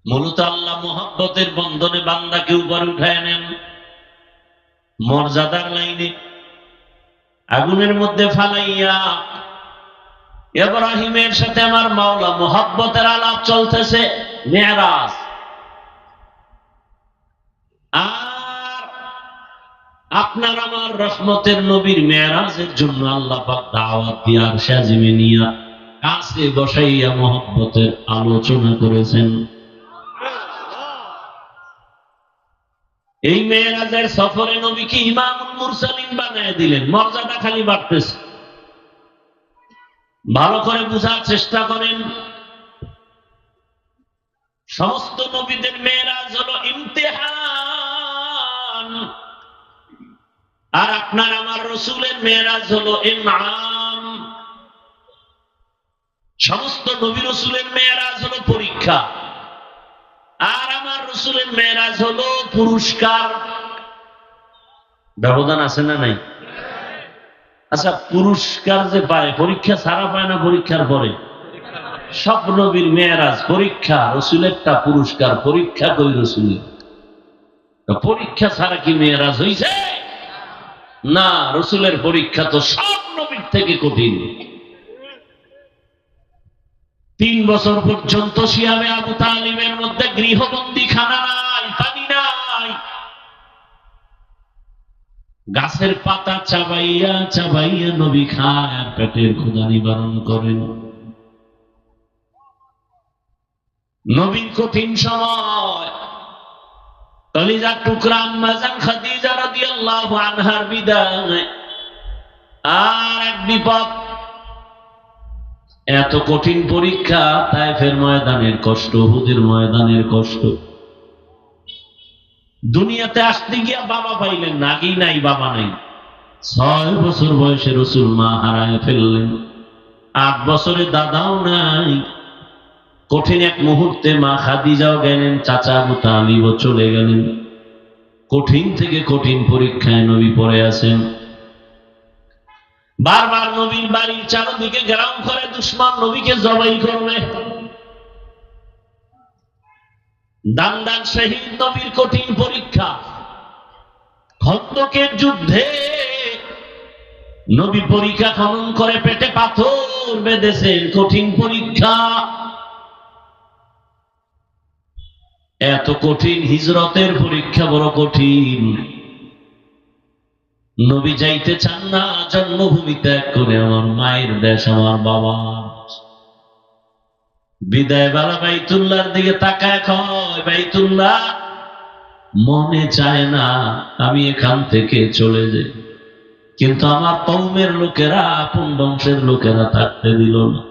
[SPEAKER 1] মূলত আল্লাহ মুহাব্বতের বন্ধনে বান্দাকে উপরে উঠায় নেন মর্যাদার লাইনে। আগুনের মধ্যে ফালাইয়া ইব্রাহিমের সাথে আমার মাওলা মুহাব্বতের আলাপ চলতেছে, মেরাজ। আর আপনার আমার রহমতের নবীর মেরাজের জন্য আল্লাহ পাক দাওয়াত দিয়ে আরশে আজিমে নিয়া কাছে বসাইয়া মুহাব্বতের আলোচনা করেছেন। এই মেরাজের সফরে নবীকে ইমামুল মুরসালিন বানায় দিলেন। মর্যাদা খালি বাড়তেছে। ভালো করে বোঝার চেষ্টা করেন। সমস্ত নবীদের মেরাজ হলো ইমতিহান, আর আপনার আমার রাসূলের মেরাজ হলো ইনআম। সমস্ত নবী রাসূলের মেরাজ হলো পরীক্ষা, আর আমার রাসূলের মেরাজ হলো পুরস্কার। ব্যবধান আছে না নাই? আচ্ছা, পুরস্কার যে পায় পরীক্ষা ছাড়া পায় না পরীক্ষার পরে? সব নবীর মেরাজ পরীক্ষা, রসুলেরটা পুরস্কার। পরীক্ষা কই রসুলের? পরীক্ষা ছাড়া কি মেরাজ হইছে? না, রসুলের পরীক্ষা তো সব নবীর থেকে কঠিন। 3 বছর পর্যন্ত সিয়ামে আবু তালিবের মধ্যে গৃহবন্দী, খানা নাই, পানি নাই, গাছের পাতা চাবাইয়া চাবাইয়া নবী খায় আর পেটের ক্ষুধা নিবারণ করেন। নবীর কঠিন সময়, কলিজার টুকরা আম্মা জান খাদিজা রাদিয়াল্লাহু আনহার বিদায়, আর এক বিপদ। এত কঠিন পরীক্ষা, তায়েফের ময়দানের কষ্ট, উহুদের ময়দানের কষ্ট। দুনিয়াতে আসতে গিয়া বাবা পাইলেন না, আগেই নাই, বাবা নাই। 6 বছর বয়সে রসুল মা হারায় ফেললেন। 8 বছরে দাদাও নাই। কঠিন এক মুহূর্তে মা খাদিজাও গেলেন, চাচা আবু তালিবও চলে গেলেন। কঠিন থেকে কঠিন পরীক্ষায় নবী পড়ে আছেন। বারবার নবীর বাড়ির চারদিকে গ্রাম করে দুশমন নবীকে জবাই করবে। দান্দান শহীদ নবীর কঠিন পরীক্ষা। খন্দকের যুদ্ধে নবী পরীক্ষা খনন করে পেটে পাথর বেঁধেছেন, কঠিন পরীক্ষা। এত কঠিন হিজরতের পরীক্ষা, বড় কঠিন। নবী যাইতে চান না জন্মভূমি ত্যাগ করে, আমার মায়ের দেশ, আমার বাবা। বিদায় বেলা বাইতুল্লাহর দিকে তাকায় কয়, বাইতুল্লাহ, মনে চায় না আমি এখান থেকে চলে যাই, কিন্তু আমার কওমের লোকেরা, আপন বংশের লোকেরা থাকতে দিল না।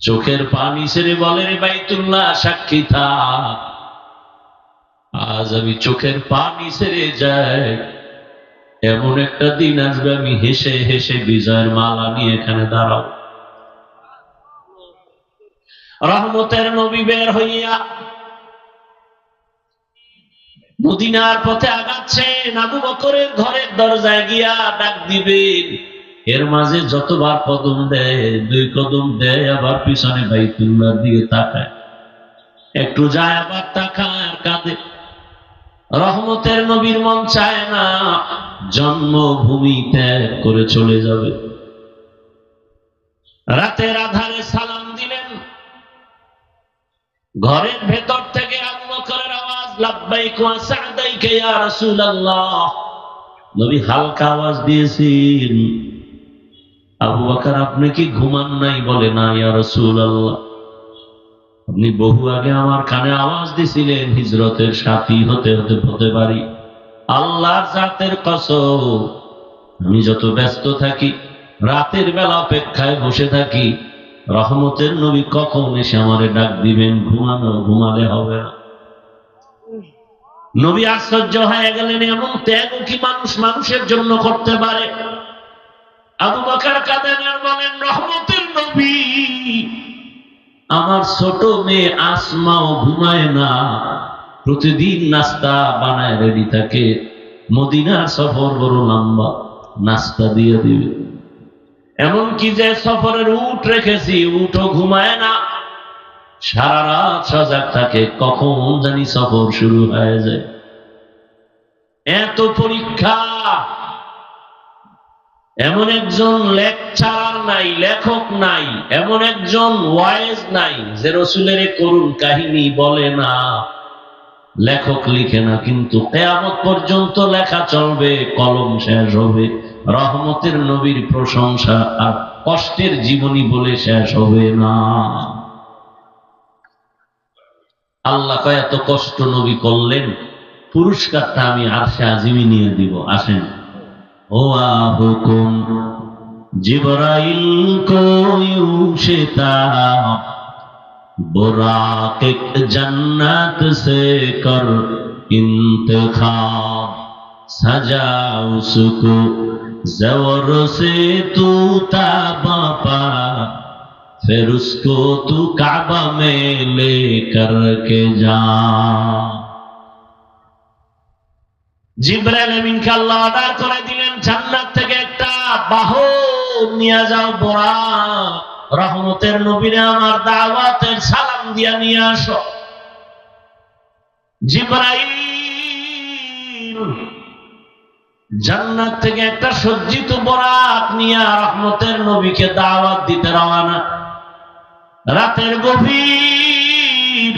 [SPEAKER 1] চোখের পানি ছেড়ে বলে, রে বাইতুল্লাহ, সাক্ষী থাক, আজ আমি চোখের পানি ছেড়ে যাই, এমন একটা দিন আসবে আমি হেসে হেসে বিজয়ের মালা নিয়ে এখানে দাঁড়াও। রহমতের নবী বের হইয়া মদিনার পথে আগাচ্ছেন। আবু বকরের ঘরের দরজায় গিয়া ডাক দিবেন, এর মাঝে যতবার কদম দেয়, 2 কদম দেয়, আবার পিছনে বাইতুল্লাহর দিকে তাকায়, একটু যায় আবার তাকায় আর কাঁদে। রহমতের নবীর মন চায় না জন্মভূমি ত্যাগ করে চলে যাবে। রাতের আধারে সালাম দিলেন। ঘরের ভেতর থেকে আবু বকরের আওয়াজ, লাব্বাইক ওয়া সা'দাইকা ইয়া রাসূলুল্লাহ। নবী হালকা আওয়াজ দিয়েছেন, আবু বকর, আপনি কি ঘুমান নাই? বলে, না ইয়া রাসূলুল্লাহ, আপনি বহু আগে আমার কানে আওয়াজ দিছিলেন, হিজরতের সাথী হতে হতে হতে পারি। আল্লাহর জাতের কসম, আমি যত ব্যস্ত থাকি, রাতের বেলা অপেক্ষায় বসে থাকি, রহমতের নবী কখন এসে আমারে ডাক দিবেন। ঘুমালে হবে না। নবী আশ্চর্য হয়ে গেলেন, এমন ত্যাগ কি মানুষের জন্য করতে পারে? আবু বকর কাঁদেন আর বলেন, রহমতের নবী, আমার ছোট মেয়ে আসমাও ঘুমায় না, প্রতিদিন নাস্তা বানায় রেডি থাকে, মদিনার সফর বড় লম্বা, নাস্তা দিয়ে দিবে। এমনকি যে সফরের উট রেখেছি, উটও ঘুমায় না, সারা রাত সজাগ থাকে, কখন জানি সফর শুরু হয়ে যায়। এত পরীক্ষা। এমন একজন লেকচারার নাই, লেখক নাই, এমন একজন ওয়াইজ নাই যে রসুলের করুণ কাহিনী বলে না, লেখক লিখে না, কিন্তু কিয়ামত পর্যন্ত লেখা চলবে, কলম শেষ হবে। রহমতের নবীর প্রশংসা আর কষ্টের জীবনী বলে শেষ হবে না। আল্লাহ কয়, এত কষ্ট নবী করলেন, পুরস্কারটা আমি আরশে আজিমি নিয়ে দিব, আসেন। ও হুকুম জিবরাইল কো ইউ শিতা बुराक जन्नत से कर इंतखाब, सजा उसको ज़वर से तू ताबा पा, फिर उसको तू काबा में ले कर के जा। জিবরাইল আমিনকে আল্লাহ অর্ডার করে দিলেন, জান্নাত থেকে একটা বাহন নিয়ে যাও, বোরাক। রহমতের নবীরে আমার দাওয়াতের সালাম দিয়া নিয়ে আসো। জিবরাইল জান্নাত থেকে একটা সজ্জিত বরাত নিয়ে রহমতের নবীকে দাওয়াত দিতে রওনা। রাতের গভীর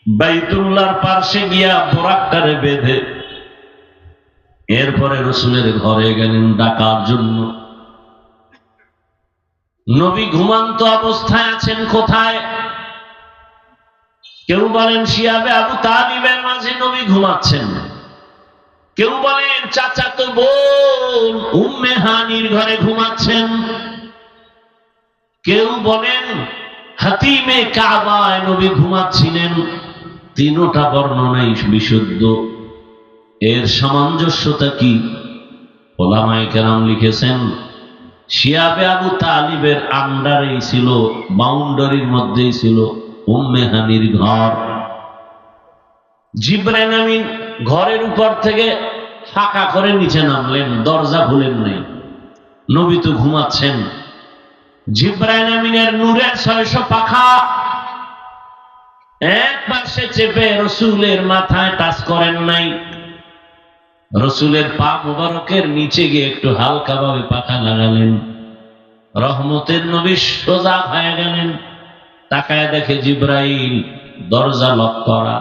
[SPEAKER 1] বাইতুল্লাহর পাশে গিয়া বরাকটারে বেঁধে এরপরে রাসূলের ঘরে গেলেন ডাকার জন্য। নবী ঘুমান্ত অবস্থায় আছেন কোথায়? কেউ বলেন শিয়াবে আবু তালিবের মাঝে নবী ঘুমাচ্ছেন, কেউ বলেন চাচাতো বোন উম্মে হানির ঘরে ঘুমাচ্ছেন, কেউ বলেন হাতিমে কাবায় নবী ঘুমাচ্ছিলেন। তিনটা বর্ণনাই বিশুদ্ধ। এর সামঞ্জস্যতা কি? ওলামায়ে কেরাম লিখেছেন শিয়াবে আবু তালিবের আন্ডারেই ছিল, বাউন্ডারির মধ্যেই ছিল উম্মে হানির ঘর। জিবরাইল আমিন ঘরের উপর থেকে ফাঁকা করে নিচে নামলেন, দরজা খুলেন নাই, নবী তো ঘুমাচ্ছেন। জিবরাইল আমিনের নূরের 600 পাখা এক পাশে চেপে রসুলের মাথায় টাচ করেন নাই, রসুলের পা মুবারকের নিচে গিয়ে একটু হালকা ভাবে পাখা লাগালেন। রহমতের নবী সোজা হয়ে গেলেন। তাকায় দেখে জিবরাইল, দরজা লক করা,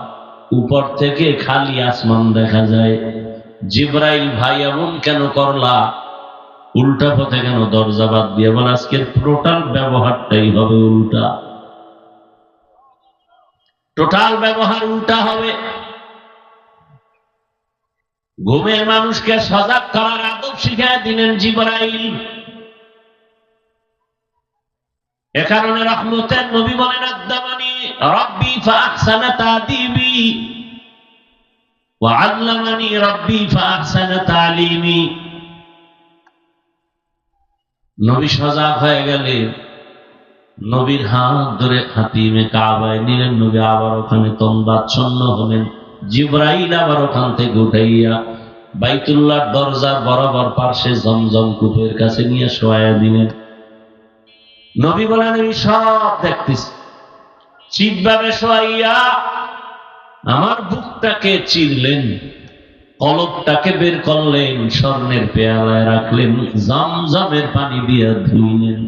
[SPEAKER 1] উপর থেকে খালি আসমান দেখা যায়। জিবরাইল ভাই এমন কেন করলা? উল্টা পথে কেন দরজা বাদ দিয়ে? বলে আজকের টোটাল ব্যবহারটাই হবে উল্টা, টোটাল ব্যবহার উল্টা হবে। ঘুমের মানুষকে সজাগ করার আদব শিখায় দিলেন জিবরাইল। এ কারণে রহমতের নবী বলেন আদ্দামানি রব্বি ফাআহসানা তাদিবি ওয়া আল্লামানি রব্বি ফাআহসানা তালিমি। নবী সজাগ হয়ে গেলে নবীর হাত ধরে হাতিমে কাবায় নিলেন। নবী আবার ওখানে তন্দাচ্ছন্ন হলেন। জিবরাইল আবার ওখান থেকে উঠাইয়া বাইতুল্লাহর দরজার বরাবর পার্শ্বে জমজম কূপের কাছে নিয়ে শোয়া দিলেন। নবী বলেন আমি সব দেখতেছি। চিৎভাবে শোয়াইয়া আমার বুকটাকে চিরলেন, কলবটাকে বের করলেন, স্বর্ণের পেয়ালায় রাখলেন, জমজমের পানি দিয়ে ধুইলেন।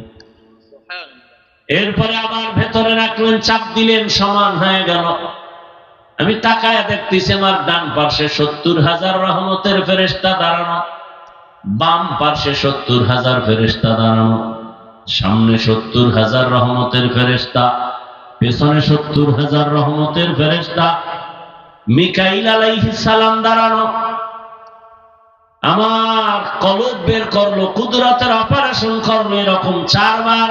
[SPEAKER 1] এরপরে আবার ভেতরে রাখলেন, চাপ দিলেন, সমান হয়ে গেল। আমি তাকায় দেখতেছি আমার ডান পার্শ্বে 70,000 রহমতের ফেরেশতা দাঁড়ানো, বাম পার্শ্বে 70,000 ফেরেশতা দাঁড়ানো, সামনে 70,000 রহমতের ফেরেশতা, পেছনে 70,000 রহমতের ফেরেশতা। মিকাইল আলাইহিস সালাম দাঁড়ানো। আমার কলব বের করলো, কুদরতের অপারেশন করলো এরকম 4 বার।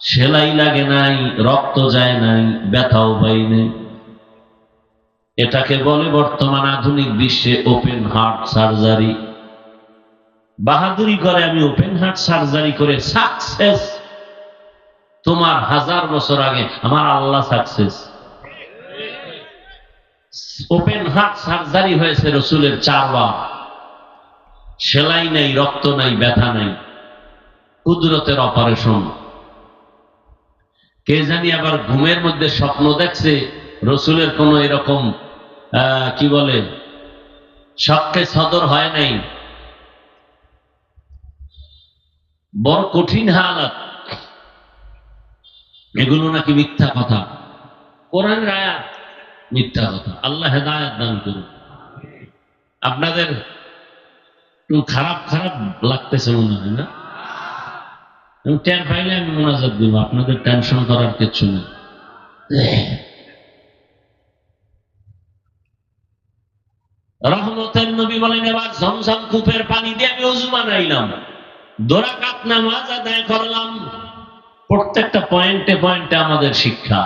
[SPEAKER 1] সেলাই লাগে নাই, রক্ত যায় নাই, ব্যথাও পাই নাই। এটাকে বলে বর্তমান আধুনিক বিশ্বে ওপেন হার্ট সার্জারি। বাহাদুরি করে আমি ওপেন হার্ট সার্জারি করে সাকসেস। তোমার 1000 বছর আগে আমার আল্লাহ সাকসেস। ওপেন হার্ট সার্জারি হয়েছে রসুলের 4 বার। সেলাই নাই, রক্ত নাই, ব্যথা নাই, কুদরতের অপারেশন। কে জানি আবার ঘুমের মধ্যে স্বপ্ন দেখছে রসুলের কোন এরকম কি বলে শক্কে সদর হয় নাই। বড় কঠিন হালাত। এগুলো নাকি মিথ্যা কথা, কোরআনের আয়াত মিথ্যা কথা। আল্লাহ হেদায়েত দান করুন। আপনাদের খারাপ খারাপ লাগতেছে মনে হয় না? টের পাইলে আমি মোনাজাত দিব, আপনাদের টেনশন করার কিছু নেই। রহমতের নবী বলেন এবার ঝমঝম কূপের পানি দিয়ে আমি ওযু বানাইলাম, 2 রাকাত নামাজ আদায় করলাম। প্রত্যেকটা পয়েন্টে পয়েন্টে আমাদের শিক্ষা।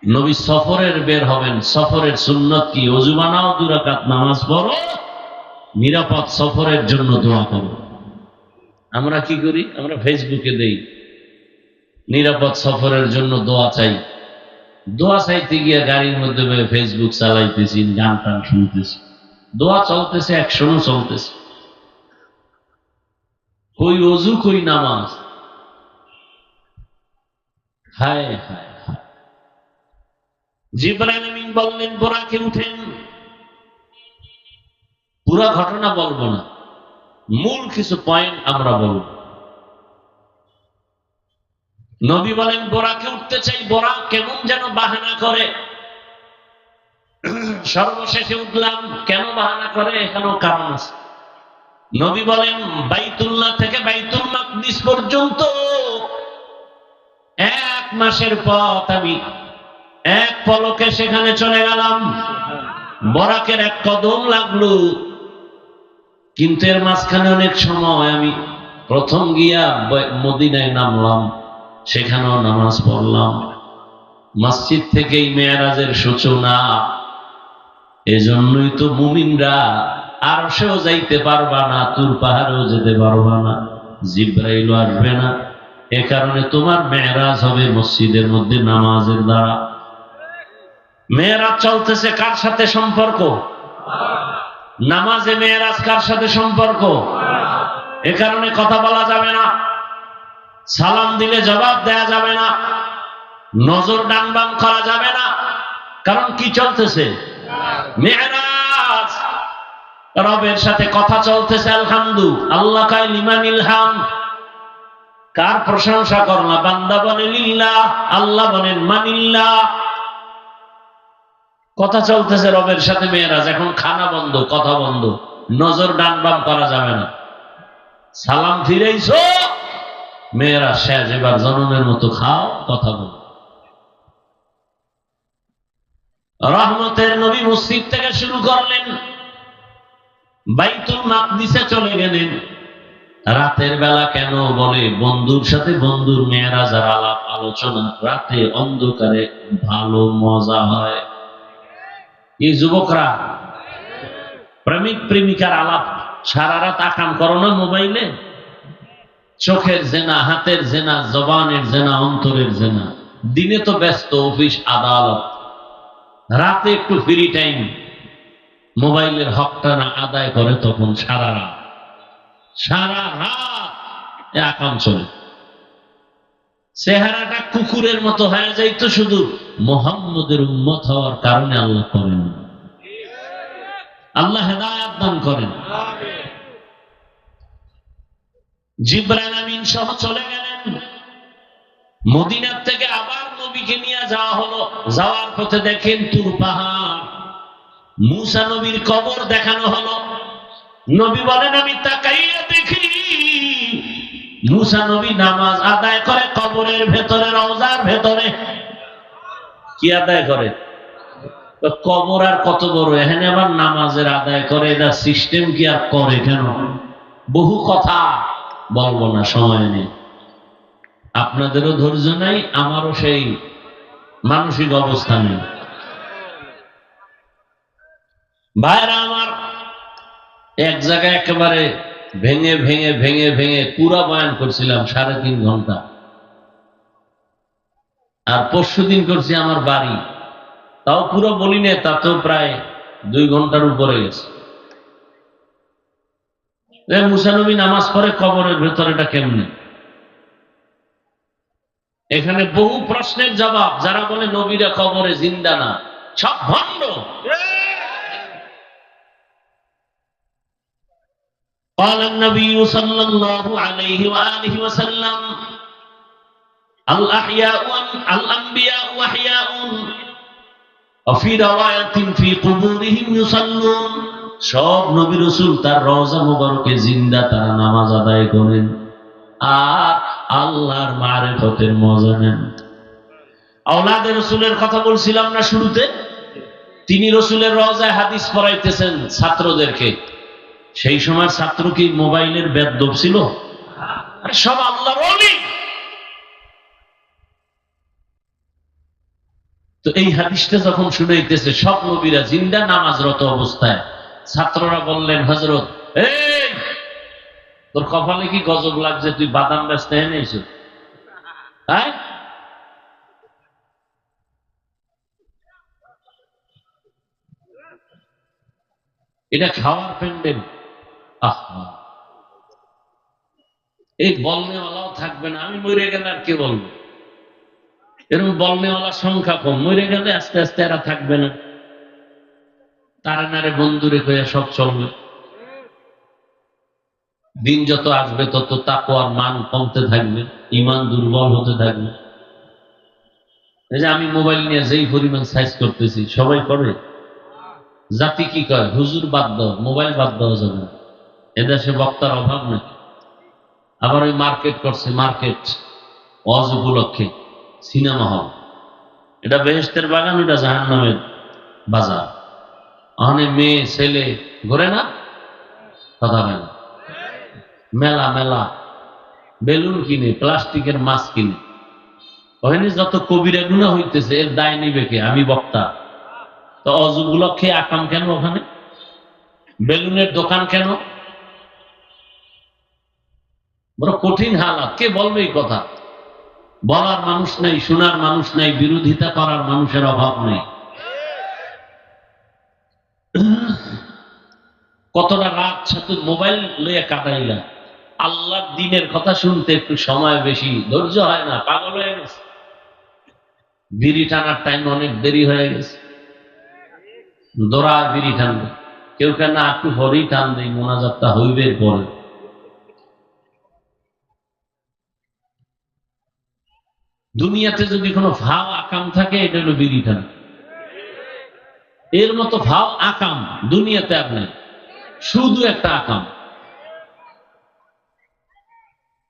[SPEAKER 1] নবী সফরের বের হবেন, সফরের সুন্নত কি? ওযু বানাও, 2 রাকাত নামাজ পড়ো, নিরাপদ সফরের জন্য দোয়া করো। আমরা কি করি? আমরা ফেসবুকে দেই নিরাপদ সফরের জন্য দোয়া চাই। দোয়া চাইতে গিয়ে গাড়ির মধ্যে ফেসবুক চালাইতেছি, গান টান শুনতেছি, দোয়া চলতেছে, অ্যাকশনও চলতেছে। কই ওযু কই নামাজ? হায় হায় হায়। জিবরাইল আমিন বললেন বোরাকে উঠেন। পুরো ঘটনা বলবো না, মূল কিছু পয়েন্ট আমরা বলব। নবী বলেন বোরাকে উঠতে চাই, বোরা কেমন যেন বাহানা করে। সর্বশেষে উঠলাম। কেন বাহানা করে এখানেও কারণ আছে। নবী বলেন বাইতুল্লাহ থেকে বাইতুল মাকদিস পর্যন্ত 1 মাসের পথ আমি এক পলকে সেখানে চলে গেলাম। বরাকের 1 কদম লাগলো, কিন্তু এর মাঝখানে অনেক সময় আমি প্রথম গিয়া মদিনায় নামলাম, সেখানেও নামাজ পড়লাম। মসজিদ থেকেই মেরাজের সূচনা। এজন্যই তো মুমিনরা আরশেও যাইতে পারবা না, তুর পাহাড়েও যেতে পারবা না, জিবরাইলও আসবে না। এ কারণে তোমার মেরাজ হবে মসজিদের মধ্যে নামাজের দ্বারা। মেরাজ চলতেছে কার সাথে সম্পর্ক? নামাজে মেরাজ কার সাথে সম্পর্ক? এ কারণে কথা বলা যাবে না, সালাম দিলে জবাব দেয়া যাবে না, নজর ডান বাম করা যাবে না। কারণ কি চলতেছে? মেরাজ। রবের সাথে কথা চলতেছে। আলহামদু আল্লাহ কায় লিমানিল হামদ। কার প্রশংসা করলা? বান্দা বলে লিল্লাহ, আল্লাহ বলেন মানিল্লাহ। কথা চলতেছে রবের সাথে মেরাজ। এখন খানা বন্ধ, কথা বন্ধ, নজর ডান বাম করা যাবে না। সালাম ফিরাইছো, মেরাজ শেষ, এবার জনমের মতো খাও, কথা বল। রহমতের নবী মসজিদ থেকে শুরু করলেন, বাইতুল মাকদিসে চলে গেলেন। রাতের বেলা কেন বলে বন্ধুর সাথে বন্ধুর মেরাজ আর আলাপ আলোচনা রাতে অন্ধকারে ভালো মজা হয়। এই যুবকরা প্রেমিক প্রেমিকার আলাপ সারা রাত আকাম করো না মোবাইলে। চোখের জেনা, হাতের জেনা, জবানের জেনা, অন্তরের জেনা। দিনে তো ব্যস্ত অফিস আদালত, রাতে একটু ফ্রি টাইম মোবাইলের হকটা না আদায় করে তখন সারা রাত আকাম চলে। চেহারাটা কুকুরের মতো হয়ে যাইতো, শুধু মুহাম্মদের উম্মত হওয়ার কারণে আল্লাহ করেন। আল্লাহ হেদায়েত দান করেন। জিবরাইল আমিন সহ চলে গেলেন। মদিনার থেকে আবার নবীকে নিয়ে যাওয়া হলো। যাওয়ার পথে দেখেন তুর পাহাড়, মুসা নবীর কবর দেখানো হলো। নবী বলেন আমি তাকাইয়া দেখি মুসা নবী নামাজ আদায় করে কবরের ভেতরে, রওজার ভেতরে। কি আদায় করে? কবর আর কত বড়, এখানে আবার নামাজের আদায় করে। এটা সিস্টেম কি আর করে কেন? বহু কথা বলবো না, সময় নেই। আপনাদেরও ধৈর্য নাই, আমারও সেই মানসিক অবস্থা নেই। ভাইরা আমার, এক জায়গায় একেবারে ভেঙে ভেঙে ভেঙে ভেঙে পুরা বয়ান করছিলাম 3.5 ঘন্টা। আর পরশুদিন করছি আমার বাড়ি, তাও পুরো বলি না, তাতেও প্রায় 2 ঘন্টার উপরে গেছে। মুসা নবী নামাজ পড়ে কবরের ভেতরেটা কেমনে? এখানে বহু প্রশ্নের জবাব। যারা বলে নবীরা কবরে জিন্দা না, সব ভণ্ড। قال النبي صلى الله عليه وآله وسلم الأنبياء أحياء وفي رواية في قبورهم يصلون। সব নবী রাসূল তার রওজা মুবারকে জিন্দা, তারা নামাজ আদায় করেন আর আল্লাহর মারিফতের মজা নেন। আওলাদে রাসূলের কথা বলছিলাম না শুরুতে? তিনি রাসূলের রওজায় হাদিস পড়াইতেছেন ছাত্রদেরকে। সেই সময় ছাত্র কি মোবাইলের বেদব ছিল? সব আল্লাহর ওলি। তো এই হাদিসটা যখন শুনাইতেছে, সব নবীরা জিন্দা নামাজরত অবস্থায়, ছাত্ররা বললেন হযরত, এই তোর কপালে কি গজব লাগছে, তুই বাদাম বেচতে এনেছিস? হ্যাঁ, এটা খাওয়ার প্যান্ডেল। আহা, এই বলনেওয়ালাও থাকবে না, আমি মরে গেলে আর কে বলবো? এরকম বলনেওয়ালার সংখ্যা কম, মরে গেলে আস্তে আস্তে এরা থাকবে না, তারা নারে বন্ধুরে কইয়া সব চলবে। দিন যত আসবে তত তাকওয়ার মান কমতে থাকবে, ঈমান দুর্বল হতে থাকবে। এই যে আমি মোবাইল নিয়ে যেই পরিমাণ সাইজ করতেছি, সবাই করে। জাতি কি কয়, হুজুর বাদ দাও, মোবাইল বাদ দেওয়া যাবে না। এদেশে বক্তার অভাব নাকি? আবার ওই মার্কেট করছে, মার্কেট ওয়াজ উপলক্ষে সিনেমা হল। এটা বেহেশতের বাগান, এটা জাহান্নামের বাজার। ওখানে মেয়ে ছেলে ঘোরে না, কথা হয় না। মেলা মেলা বেলুন কিনে, প্লাস্টিকের মাছ কিনে। ওখানে যত কবিরা গুনাহ হইতেছে, এর দায় নিবে কে? আমি বক্তা। তো ওয়াজ উপলক্ষে আকাম কেন? ওখানে বেলুনের দোকান কেন? বড় কঠিন হালাত। কে বলবে এই কথা? বলার মানুষ নাই, শোনার মানুষ নাই, বিরোধিতা করার মানুষের অভাব নেই। কতটা রাত সাথে মোবাইল লইয়া কাটাইলা। আল্লাহর দ্বীনের কথা শুনতে একটু সময় বেশি, ধৈর্য হয় না, পাগল হয়ে গেছে। বিড়ি টানার টাইম অনেক দেরি হয়ে গেছে, দৌড়া বিড়ি টানবে। কেউ কেন একটু পরেই টান দেয়, মোনাজাতটা হইবে পরে। দুনিয়াতে যদি কোনো ভাব আকাম থাকে, এটা হলো বিড়ি টান। এর মতো ভাব আকাম দুনিয়াতে আর নাই, শুধু একটা আকাম।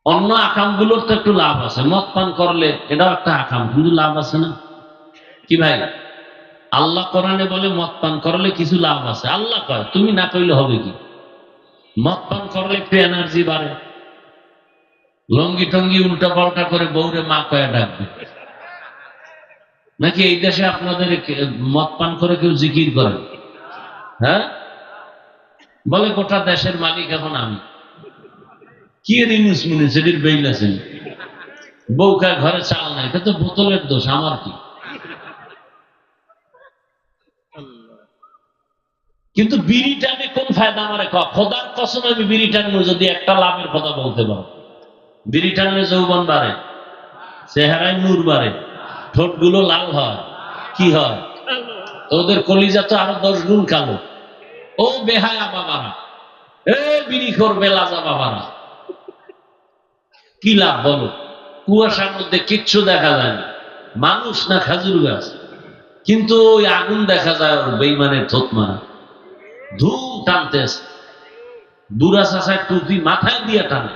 [SPEAKER 1] অন্য আকাম গুলোর তো একটু লাভ আছে, মদ পান করলে এটাও একটা আকাম, কিন্তু লাভ আছে না কি ভাই? আল্লাহ কোরআনে বলে মদ পান করলে কিছু লাভ আছে। আল্লাহ কয়, তুমি না কইলে হবে কি? মদ পান করলে একটু এনার্জি বাড়ে, লঙ্গি টঙ্গি উল্টা পাল্টা করে বউরে মা কয়া ডাকবে। নাকি এই দেশে আপনাদের মদ পান করে কেউ জিকির করে? হ্যাঁ, বলে গোটা দেশের মালিক এখন আমি। কি নিউজ মিউনিসিটির বেইল আছেন, বউ খায় ঘরে চাল নাই, এটা তো বোতলের দোষ, আমার কি? কিন্তু বিড়ি টানে কোন ফায়দা? আমার খোদার কসম, আমি বিড়ি টানবো যদি একটা লাভের কথা বলতে পারো। বিড়ি টানলে যৌবন বাড়ে, চেহারায় নূর বাড়ে, ঠোঁটগুলো লাল হয়, কি হয়? ওদের কলিজা তো আরো 10 গুণ কালো। ও বেহায়া বাবারা, এ বিড়ি করবে লাজা বাবারা, কি লাভ বলো? কুয়াশার মধ্যে কিচ্ছু দেখা যায় না, মানুষ না খাজুর গাছ, কিন্তু ওই আগুন দেখা যায় ওর বেইমানের থোত মারা। ধূম টানতে আছে, বুড়া চাষায় টুপি মাথায় দিয়ে টানে,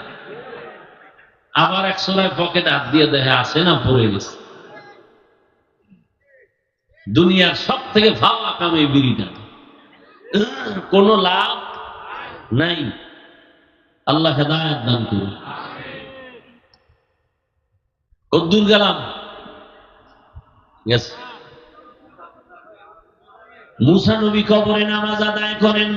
[SPEAKER 1] আবার এক সময় পকেটে হাত দিয়ে দেখে আসে না, পড়ে গেছে। দুনিয়ার সব থেকে ভালো আকাম এই বিড়িটা, কোনো লাভ নাই। আল্লাহ হেদায়েত দান করুন। কদ্দুর গেলাম, মুসা নবী কবরে নামাজ আদায় করেন।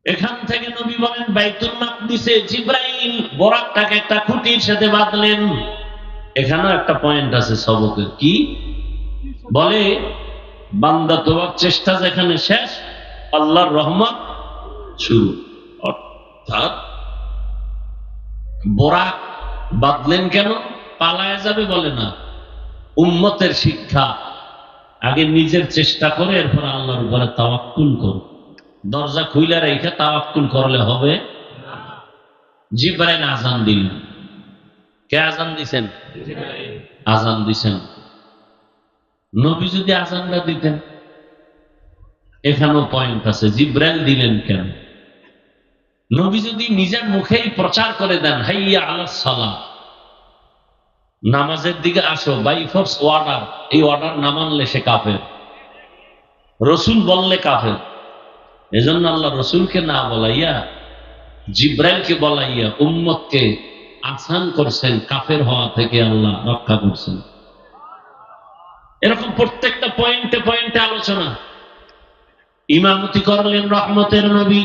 [SPEAKER 1] এখান থেকে নবী বলেন বাইতুল মাকদিসে জিবরাইল বরাকটাকে একটা খুঁটির সাথে বাঁধলেন। এখানেও একটা পয়েন্ট আছে সবকের, কি বলে? বান্দা তোবার চেষ্টা যেখানে শেষ, আল্লাহর রহমত শুরু। অর্থাৎ বরাক বাঁধলেন কেন? পালায় যাবে বলে না, উম্মতের শিক্ষা, আগে নিজের চেষ্টা করে এরপর আল্লাহর উপরে তাওয়াক্কুল করো। দরজা খুইলা রেখে তাওয়াক্কুল করলে হবে? জিবরাইল আযান দিলেন। কে আযান দিছেন? আযান দিছেন। নবী যদি আযানটা দিতেন, এখানেও পয়েন্ট আছে, জিবরাইল দিলেন কেন? নবী যদি নিজের মুখেই প্রচার করে দেন, হাইয়া আলাস সালাহ, নামাজের দিকে আসো, বাই ফোর্স অর্ডার, এই অর্ডার না মানলে সে কাফের। রসুল বললে কাফের। এজন্য আল্লাহ রসুলকে না বলাইয়া জিবরাইলকে বলাইয়া উম্মতকে আসান করছেন, কাফের হওয়া থেকে আল্লাহ রক্ষা করছেন। এরকম প্রত্যেকটা পয়েন্টে পয়েন্টে আলোচনা। ইমামতি করলেন রহমতের নবী,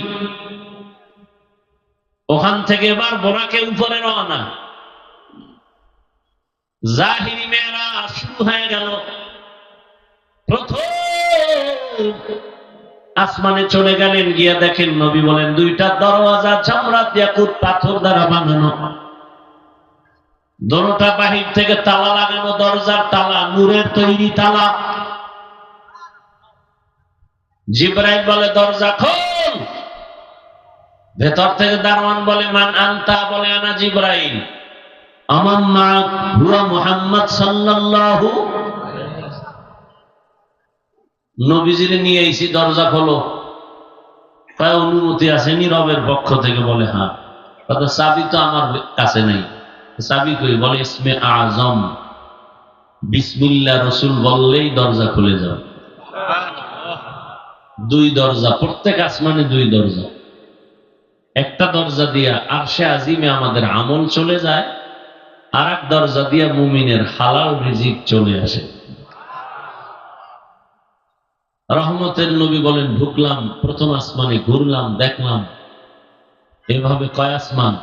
[SPEAKER 1] ওখান থেকে এবার বোরাকে উপরে রওনা, জাহিরি মেরাজ শুরু হয়ে গেল। প্রথম আসমানে চলে গেলেন, গিয়া দেখেন নবী বলেন দুইটা দরওয়াজা চামড়া ইয়াকুত পাথর দ্বারা বানানো, দোনোটা বাহির থেকে তালা লাগানো, দরজার তালা নূরের তৈরি তালা। জিবরাইল বলে দরজা খোল। ভেতর থেকে দারোয়ান বলে মান আনতা, বলে আনা জিবরাইল। আমার মা হুয়া মুহাম্মদ সাল্লাল্লাহু, নবীজিরে নিয়ে আইছি, দরজা খোলো। কয় অনুমতি আসেনি রবের পক্ষ থেকে? বলে হ্যাঁ। কথা চাবি তো আমার কাছে নেই। চাবি কই? বলে ইসমে আজম বিসমিল্লাহ রসুল বললেই দরজা খুলে যাও। দুই দরজা, প্রত্যেক আসমানে দুই দরজা। একটা দরজা দিয়া আরশে আজিমে আমাদের আমল চলে যায়, আর এক দরজা দিয়া মুমিনের হালাল রিজিক চলে আসে। রহমতের নবী বলেন ঢুকলাম প্রথম আসমানে, ঘুরলাম, দেখলাম। এভাবে কয় আসমান?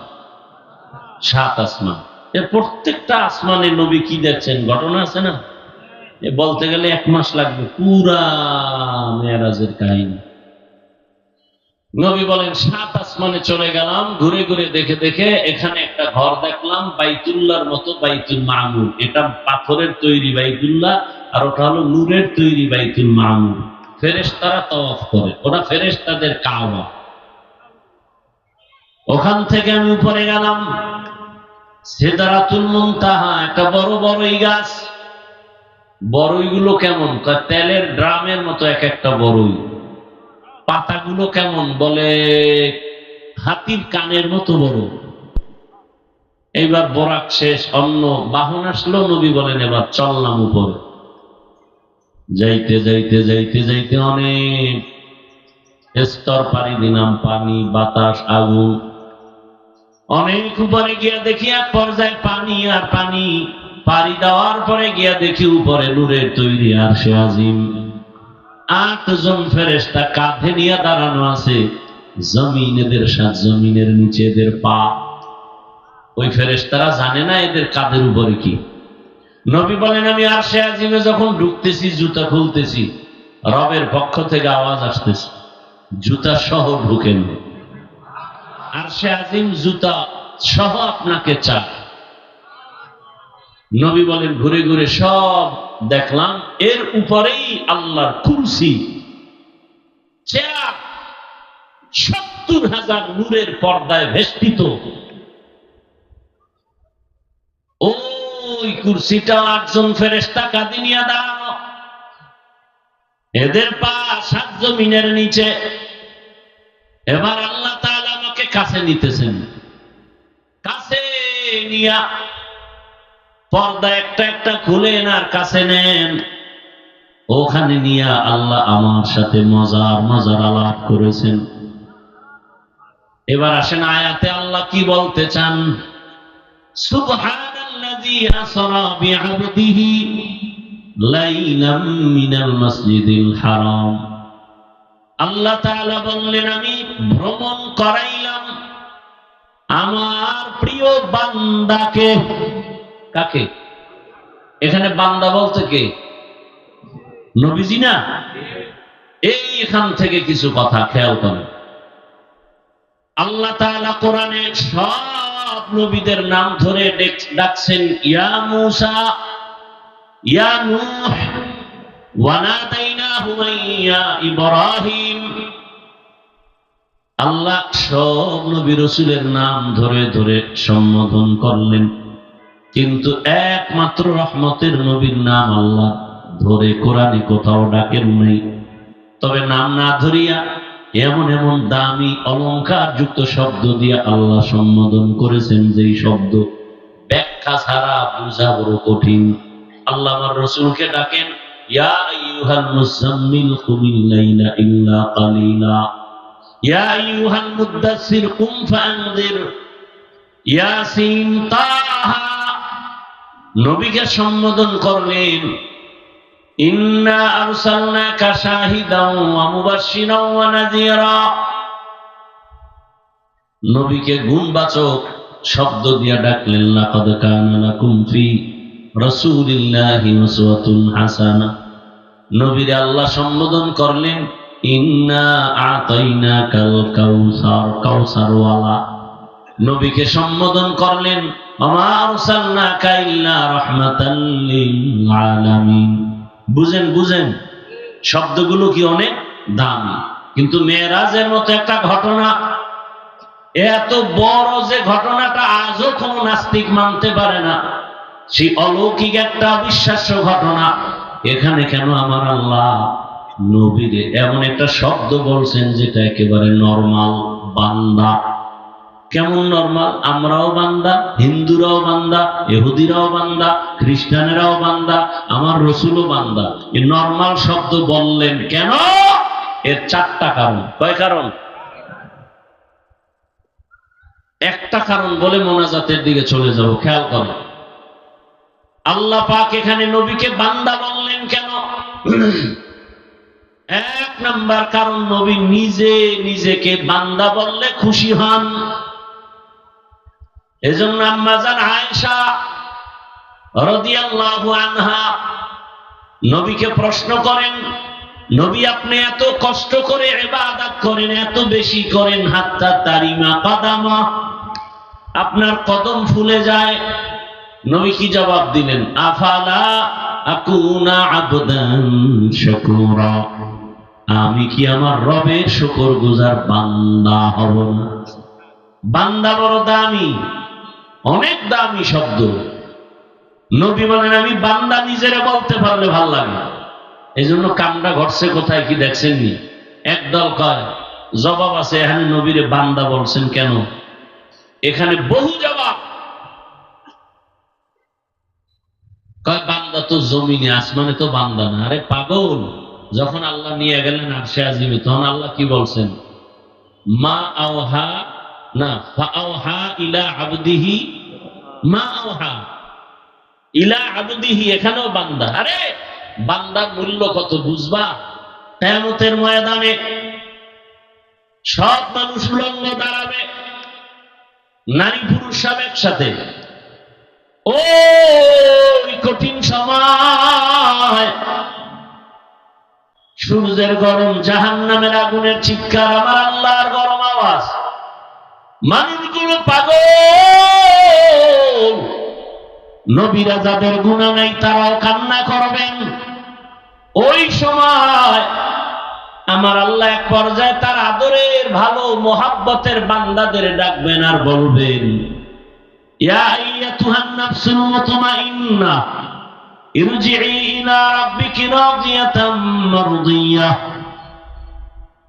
[SPEAKER 1] 7 আসমান। এর প্রত্যেকটা আসমানে নবী কি দেখছেন ঘটনা আছে না? এ বলতে গেলে 1 মাস লাগবে, পুরা মেরাজের কাহিনী। নবী বলেন 7 আসমানে চলে গেলাম, ঘুরে ঘুরে দেখে দেখে এখানে একটা ঘর দেখলাম, বাইতুল্লাহর মতো, বাইতুল মামুর। এটা পাথরের তৈরি বাইতুল্লাহ, আর ওটা হলো নূরের তৈরি বাইতুল মামুর। ফেরেশতারা তাওয়াফ করে, ওটা ফেরেশতাদের কাবা। ওখান থেকে আমি উপরে গেলাম, সিদরাতুল মুনতাহা, একটা বড় বড়ই গাছ। বড়ইগুলো কেমন? তেলের ড্রামের মতো এক একটা বড়ই। পাতাগুলো কেমন? বলে হাতির কানের মতো বড়। এইবার বরাক শেষ, অন্য বাহন আসলো। নবী বলেন এবার চললাম উপরে। যাইতে যাইতে যাইতে যাইতে অনেক স্তর পাড়ি দিলাম, পানি, বাতাস, আগুন। অনেক উপরে গিয়া দেখি এক পর্যায়ে পানি আর পানি। পাড়ি দেওয়ার পরে গিয়া দেখি উপরে নূরের তৈরি আরশে আজিম। 8 জন ফেরেশতা কাঁধে নিয়ে দাঁড়ানো আছে। জমিন এদের সাথে, জমিনের নিচে এদের পা। ওই ফেরেশতারা জানে না এদের কাঁধের উপরে কি। নবী বলেন আমি আরশে আজিমে যখন ঢুকতেছি, জুতা খুলতেছি, রবের পক্ষ থেকে আওয়াজ আসতেছে জুতা সহ ঢুকেন। আরশে আজিম জুতা সহ আপনাকে চায়। নবী বলেন ঘুরে ঘুরে সব দেখলাম, এর উপরেই আল্লাহর কুরসি, চেয়ার 70,000 নূরের পর্দায় বেষ্টিত। ওই কুরসিটা 8 জন ফেরেশতা কাঁধে নিয়ে দাঁড়ানো, এদের পা 7 জমিনের নিচে। এবার আল্লাহ তাআলা আমাকে কাছে নিতেছেন, কাছে নিয়া পর্দা একটা একটা খুলেন আর কাছে নেন। ওখানে নিয়া আল্লাহ আমার সাথে মজার মজার আলাপ করেছেন। এবার আসেন আয়াতে আল্লাহ কি বলতে চান। সুবহানাল্লাযী আসরা বিআবদিহি লাইলাম মিনাল মাসজিদিল হারাম। আল্লাহ তাআলা বললেন আমি ভ্রমণ করাইলাম আমার প্রিয় বান্দাকে। কাকে? এখানে বান্দা বলতে কে? নবীজি না? এইখান থেকে কিছু কথা খেয়াল করেন। আল্লাহ তাআলা কোরআনে সব নবীদের নাম ধরে ডাকছেন, ইয়া মূসা, ইয়া নূহ, ওয়া নাদাইনাহু ইয়া ইব্রাহিম। আল্লাহ সব নবী রাসূলের নাম ধরে ধরে সম্বোধন করলেন, কিন্তু একমাত্র রহমতের নবীর নাম আল্লাহ ধরে কোরআনে কোথাও ডাকেন নাই। তবে নাম না ধরিয়া এমন এমন দামি অলংকার যুক্ত শব্দ দিয়ে আল্লাহ সম্বোধন করেছেন, যেই শব্দ ব্যাখ্যা ছাড়া বোঝা বড় কঠিন। আল্লাহ আমার রাসূলকে ডাকেন, ইয়া আইয়ুহাল মুযাম্মিল কুমিল লাইলা ইল্লা কালিলা, ইয়া আইয়ুহাল মুদ্দাসসির কুম ফাআনযির, ইয়াসিন, তাহা। নবীকে সম্বোধন করলেন, ইন্না আরসালনাকা শাহিদাও ওয়া মুবাশশিরাও ওয়া নাযীরা। নবীকে গুণবাচক শব্দ দিয়ে ডাকলেন, লাকাদ কানা লাকুম ফি রাসূলিল্লাহি উসওয়াতুন হাসানাহ। নবীরে আল্লাহ সম্বোধন করলেন, ইন্না আতাইনাকাল কাউসার, কাউসারওয়ালা। নবীকে সম্বোধন করলেন ওমা আরসালনাকা ইল্লা রাহমাতাল লিল আলামিন। বুঝেন বুঝেন, শব্দগুলো কি অনেক দামি, কিন্তু মেরাজের মতো একটা ঘটনা, এত বড় যে ঘটনাটা আজও কোন নাস্তিক মানতে পারে না, সেই অলৌকিক একটা অবিশ্বাস্য ঘটনা, এখানে কেন আমার আল্লাহ নবীরে এমন একটা শব্দ বলছেন যেটা একেবারে নরমাল, বান্দা। কেমন নরমাল? আমরাও বান্দা, হিন্দুরাও বান্দা, ইহুদিরাও বান্দা, খ্রিস্টানেরাও বান্দা, আমার রসুলও বান্দা। এই নরমাল শব্দ বললেন কেন? এর চারটা কারণ। কয় কারণ? একটা কারণ বলে মোনাজাতের দিকে চলে যাব, খেয়াল করো। আল্লাহ পাক এখানে নবীকে বান্দা বললেন কেন? এক নাম্বার কারণ, নবী নিজে নিজেকে বান্দা বললে খুশি হন। এজন্য আম্মা জান আয়েশা রাদিয়াল্লাহু আনহা নবীকে প্রশ্ন করেন, নবী আপনি এত কষ্ট করে ইবাদত করেন, এত বেশি করেন, হাত্তা তারিমা কাদামা, আপনার কদম ফুলে যায়। নবী কি জবাব দিলেন? আফালা আকুনা আবদান শাকুরা, আমি কি আমার রবের শুকরগুজার বান্দা হব না? বান্দা বড় দামি, অনেক দামি শব্দ। নবী বলেন আমি বান্দা নিজেরা বলতে পারলে ভাল লাগে। এই জন্য কামটা ঘটছে কোথায় কি দেখছেননি? একদল কয় জবাব আছে, এখানে নবীরে বান্দা বলছেন কেন? এখানে বহু জবাব। কয় বান্দা তো জমিনে, আসমানে তো বান্দা না। আরে পাগল, যখন আল্লাহ নিয়ে গেলেন আরশে আজিমে, তখন আল্লাহ কি বলছেন? মা আওহা না, ফাআওহা ইলা আবদিহি মা আওহা ইলা আবদিহি, এখানেও বান্দা। আরে বান্দার মূল্য কত বুঝবা? কিয়ামতের ময়দানে সব মানুষ উলঙ্গ দাঁড়াবে, নারী পুরুষ সব একসাথে। ওই কঠিন সময় সূর্যের গরম, জাহান্নামের আগুনের চিৎকার, আমার আল্লাহর গরম আওয়াজ, মানুষগুলো পাগল। নবীরা যাদের গুনাহ নাই তারাও কান্না করবেন। ওই সময় আমার আল্লাহ এক পর্যায়ে তার আদরের ভালো মোহাব্বতের বান্দাদের ডাকবেন আর বলবেন, ইয়া আইয়াতুহান নাফসুল মুতমাইন্না ইরজিই ইলা রাব্বিকি রাদিয়াতাম মারদিয়াহ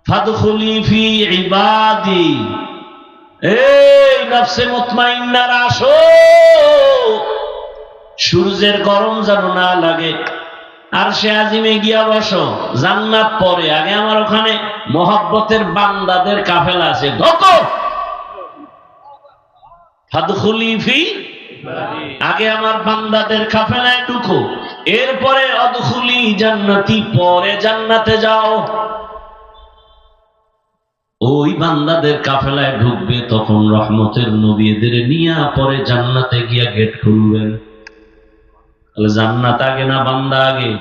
[SPEAKER 1] ফাদখুলি ফি ইবাদি। এই নফসে মুতমাইন্নারা আসো, সূর্যের গরম যেন না লাগে, আরশে আজিমে গিয়া বসো, জান্নাত পরে, আগে আমার ওখানে মোহাব্বতের বান্দাদের কাফেলা আছে, ঢোকো। ফাদখুলি ফি, আগে আমার বান্দাদের কাফেলায় ঢুকো, এরপরে অদখুলি জান্নাতি, পরে জান্নাতে যাও। ওই বান্দাদের কাফেলায় ঢুকবে, তখন রহমতের নবী এদের নিয়ে পরে জান্নাতে গিয়া গেট খুলবেন। তাহলে জান্নাত আগে না বান্দা আগে?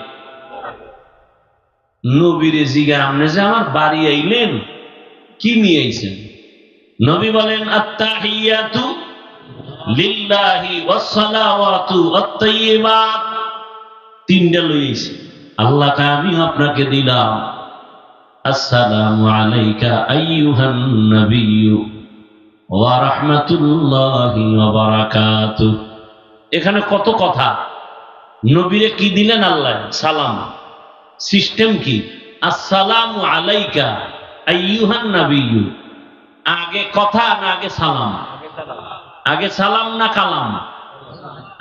[SPEAKER 1] নবীরে জিগা, আপনি যে আমার বাড়ি আইলেন কি নিয়ে আইছেন? নবী বলেন আত্তাহিয়াতু লিল্লাহি ওয়াস সালাওয়াতু আত-তাইয়্যিবাত, তিনটা লইছি। আল্লাহ কা আমি আপনাকে দিলাম, আসসালামু আলাইকা আইয়ুহান নাবিয়্যু ওয়া রাহমাতুল্লাহি ওয়া বারাকাতুহু। এখানে কত কথা। নবীরে কি দিলেন আল্লাহ? সালাম। সিস্টেম কি? আসসালামু আলাইকা আইয়ুহান নাবিয়্যু। আগে কথা না আগে সালাম? আগে সালাম না কালাম?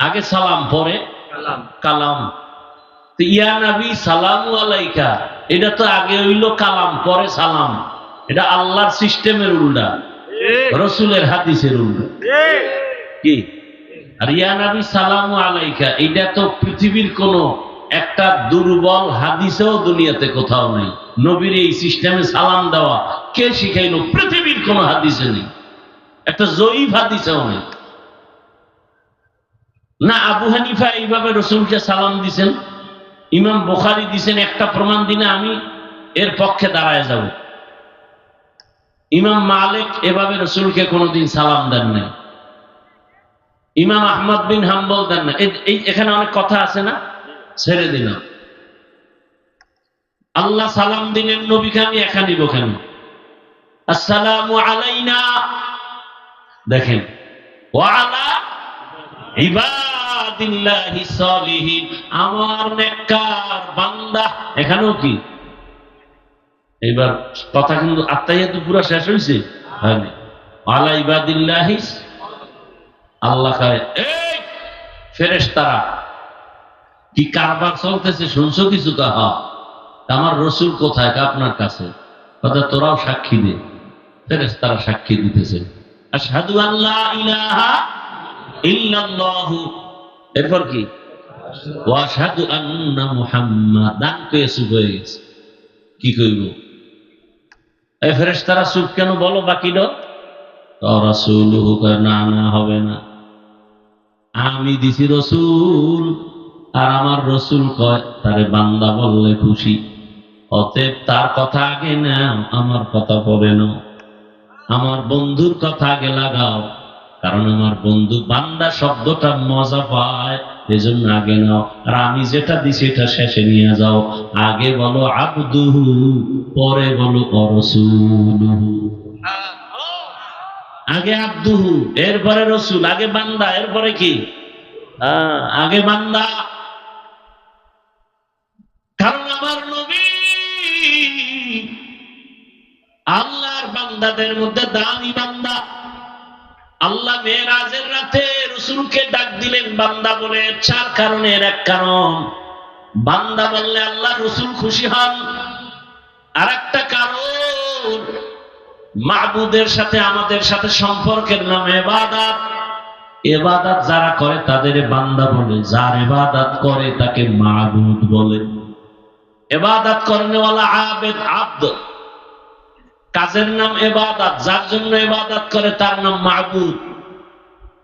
[SPEAKER 1] আগে সালাম পরে কালাম। তো ইয়া নবী সালামু আলাইকা, এটা তো আগে হইল কালাম পরে সালাম। এটা আল্লাহর সিস্টেমের উল্টা, রাসূলের হাদিসের উল্টা। কি? আর ইয়া নবী সালামু আলাইকা, এটা তো পৃথিবীর কোন একটা দুর্বল হাদিসেও দুনিয়াতে কোথাও নেই। নবীর এই সিস্টেমে সালাম দেওয়া কে শিখাইলো? পৃথিবীর কোন হাদিসে নেই, একটা জয়ীফ হাদিসেও নেই। না আবু হানিফা এইভাবে রাসূলকে সালাম দিছেন, ইমাম বুখারী দিছেন, একটা প্রমাণ দিনে আমি এর পক্ষে দাঁড়ায় যাব। ইমাম মালিক এভাবে রসুলকে কোনোদিন সালাম দেন নাই। ইমাম আহমদ বিন হাম্বল দেন না। এখানে অনেক কথা আছে না, ছেড়ে দিলাম। আল্লাহ সালাম দিলেন, নবীকে আমি একা নিব কেন? আসসালামু আলাইনা, দেখেন, ওয়া আলা ইবাদিল্লাহিস সালিহিন, আমার নেককার বান্দা। এখানেও কি এইবার কথা কিন্তু আত্মাহিয়াতু পুরা শেষ হয়েছে হয়নি। আলা ইবাদিল্লাহিস, আল্লাহ কয় এই ফেরেশতারা কি কারবার চলতেছে শুনছো কিছু? হ্যাঁ। আমার রসুল কোথায়? আপনার কাছে। কথা তোরাও সাক্ষী দে। ফেরেশতারা সাক্ষী দিতেছে, আশহাদু আল্লা ইলাহা ইল্লাল্লাহু, এরপর কি ওয়া আশহাদু আন্না মুহাম্মাদান, কয়ে চুপ হয়ে গেছে। কি কইব? এই ফেরেশতারা চুপ কেন বলো বাকিটা? রাসূলুহু, না না হবে না, আমি দিছি রসুল, আর আমার রসুল কয় তারে বান্দা বললে খুশি, অতএব তার কথা আগে নাও, আমার কথা পরে নাও, আমার বন্ধুর কথা আগে লাগাও, কারণ আমার বন্ধু বান্দা শব্দটা মজা পায়, এজন্য আগে নাও। আর আমি যেটা দিছি এটা শেষে নিয়ে যাও। আগে বলো আবদুহু, পরে বলো রাসূলুহু। আগে আব্দুহু, এরপরে রসুল, আগে বান্দা, এরপরে কি? আগে বান্দা। কারণ আমার নবী আল্লাহর বান্দাদের মধ্যে দামি বান্দা। আল্লাহ মেরাজের রাতে রসুলকে ডাক দিলেন বান্দা বলে, চার কারণের এক কারণ, বান্দা বললে আল্লাহ রসুল খুশি হন। আর একটা কারণ, মাবুদের সাথে আমাদের সাথে সম্পর্কের নাম ইবাদত। ইবাদত যারা করে তাদের বান্দা বলে, যার ইবাদত করে তাকে মাবুদ বলে। ইবাদত করনেওয়ালা আবেদ, আব্দ, কাজের নাম ইবাদত, যার জন্য ইবাদত করে তার নাম মাবুদ।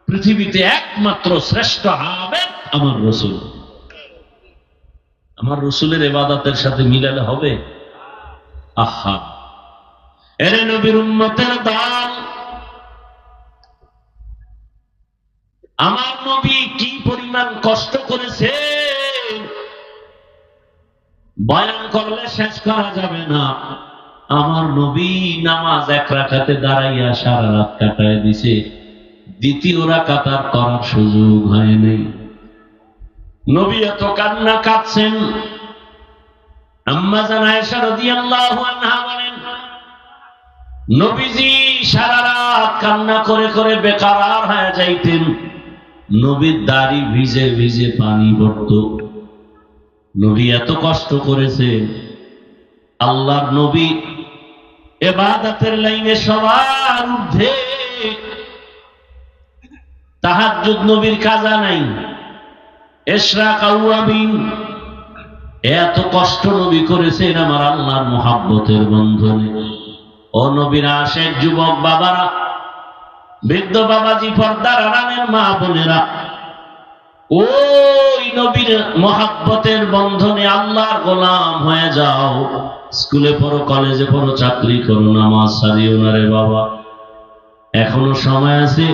[SPEAKER 1] পৃথিবীতে একমাত্র শ্রেষ্ঠ আবেদ আমার রসুল। আমার রসুলের ইবাদতের সাথে মিলালে হবে? আহা, এরে নবীর উম্মতের দল, আমার নবী কি পরিমাণ কষ্ট করেছে বয়ান করলে শেষ করা যাবে না। আমার নবী নামাজ এক রাকাতে দাঁড়াইয়া সারা রাত কাটায় দিছে, দ্বিতীয় রাকাত আর করার সুযোগ হয় নাই। নবী এত কান্না কাঁদছেন। আম্মা জান আয়েশা রাদিয়াল্লাহু আনহা বলেন, নবীজি সারা রাত কান্না করে করে বেকারার হয়ে যাইতেন। নবীর দাড়ি ভিজে ভিজে পানি পড়তো। নবী এত কষ্ট করেছে। আল্লাহর নবী ইবাদতের লাইনে সবার ঊর্ধ্বে। তাহাজ্জুদ নবীর কাজা নাই, ইশরাক আওয়াবিন, এত কষ্ট নবী করেছেন আমার আল্লাহর মুহাব্বতের বন্ধনে। ও নবীর আশেক যুবক বাবারা, বৃদ্ধ বাবাজি, পর্দার আড়ালের মা বোনেরা, ওই নবীর মুহাব্বতের বন্ধনে আল্লাহর গোলাম হয়ে যাও। স্কুলে পড়ো, কলেজে পড়ো, চাকরি করো, নামাজ ছাড়িও না রে বাবা, এখনো সময় আছে।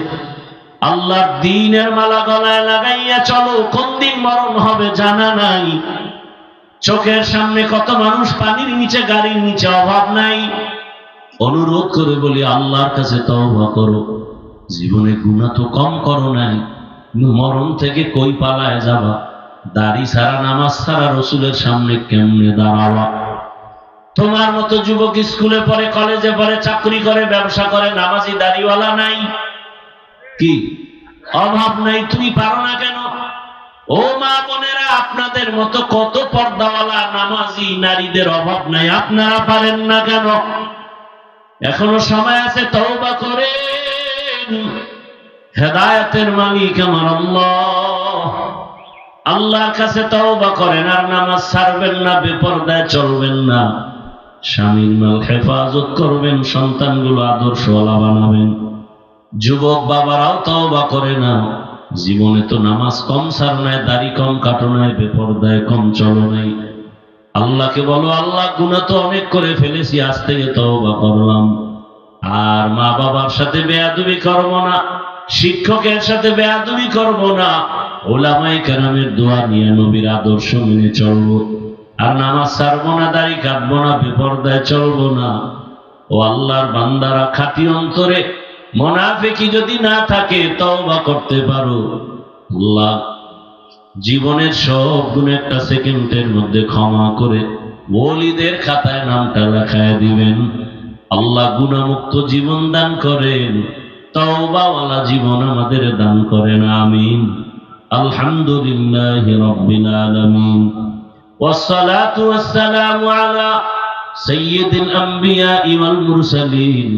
[SPEAKER 1] আল্লাহর দ্বীনের মালা গলায় লাগাইয়া চলো। কোন দিন মরণ হবে জানা নাই। চোখের সামনে কত মানুষ পানির নিচে, গাড়ির নিচে, অভাব নাই। অনুরোধ করে বলি আল্লাহর কাছে তওবা করো। জীবনে গুনাহ তো কম করো নাই, মরণ থেকে কই পালায় যাবা? দাড়ি ছাড়া, নামাজ ছাড়া রসুলের সামনে কেমনে দাঁড়াবা? তোমার মতো যুবক স্কুলে পড়ে, কলেজে পড়ে, চাকরি করে, ব্যবসা করে, নামাজি দাড়িওয়ালা নাই, কি অভাব নাই? তুমি পারো না কেন? ও মা বোনেরা, আপনাদের মতো কত পর্দাওয়ালা নামাজি নারীদের অভাব নাই, আপনারা পারেন না কেন? এখনো সময় আছে, তওবা করেন। হেদায়েতের মালিক আমার আল্লাহ। আল্লাহর কাছে তওবা করেন, আর নামাজ ছাড়বেন না, বেপরদায় চলবেন না, স্বামীর মাল হেফাজত করবেন, সন্তানগুলো আদর্শওয়ালা বানাবেন। যুবক বাবারাও তওবা করে না। জীবনে তো নামাজ কম ছাড়ো নাই, দাড়ি কম কাটো নাই, বেপরদায় কম চলো নাই। আল্লাহকে বলো, আল্লাহ গুনাহ তো অনেক করে ফেলেছি, আজ থেকে তওবা করলাম। আর মা বাবার সাথে বেয়াদবি করব না, শিক্ষকের সাথে বেয়াদবি করব না, ওলামায়ে কেরামের দোয়া নিয়ে নবীর আদর্শ মেনে চলবো। আর নামাজ ছাড়বো না, দাড়ি কাটবো না, বেপরদায় চলবো না। ও আল্লাহর বান্দারা, খাঁটি অন্তরে মুনাফিকি যদি না থাকে তওবা করতে পারো, আল্লাহ জীবনের সব গুনাহ একটা সেকেন্ডের মধ্যে ক্ষমা করে ওলিদের খাতায় নামটা লেখায় দিবেন। আল্লাহ গুনাহমুক্ত জীবন দান করেন, তওবাওয়ালা জীবন আমাদের দান করেন, আমিন। আলহামদুলিল্লাহি রাব্বিল আলামিন, ওয়াসসালাতু ওয়াসসালামু আলা সাইয়্যিদিল আমবিয়াই ওয়াল মুরসালিন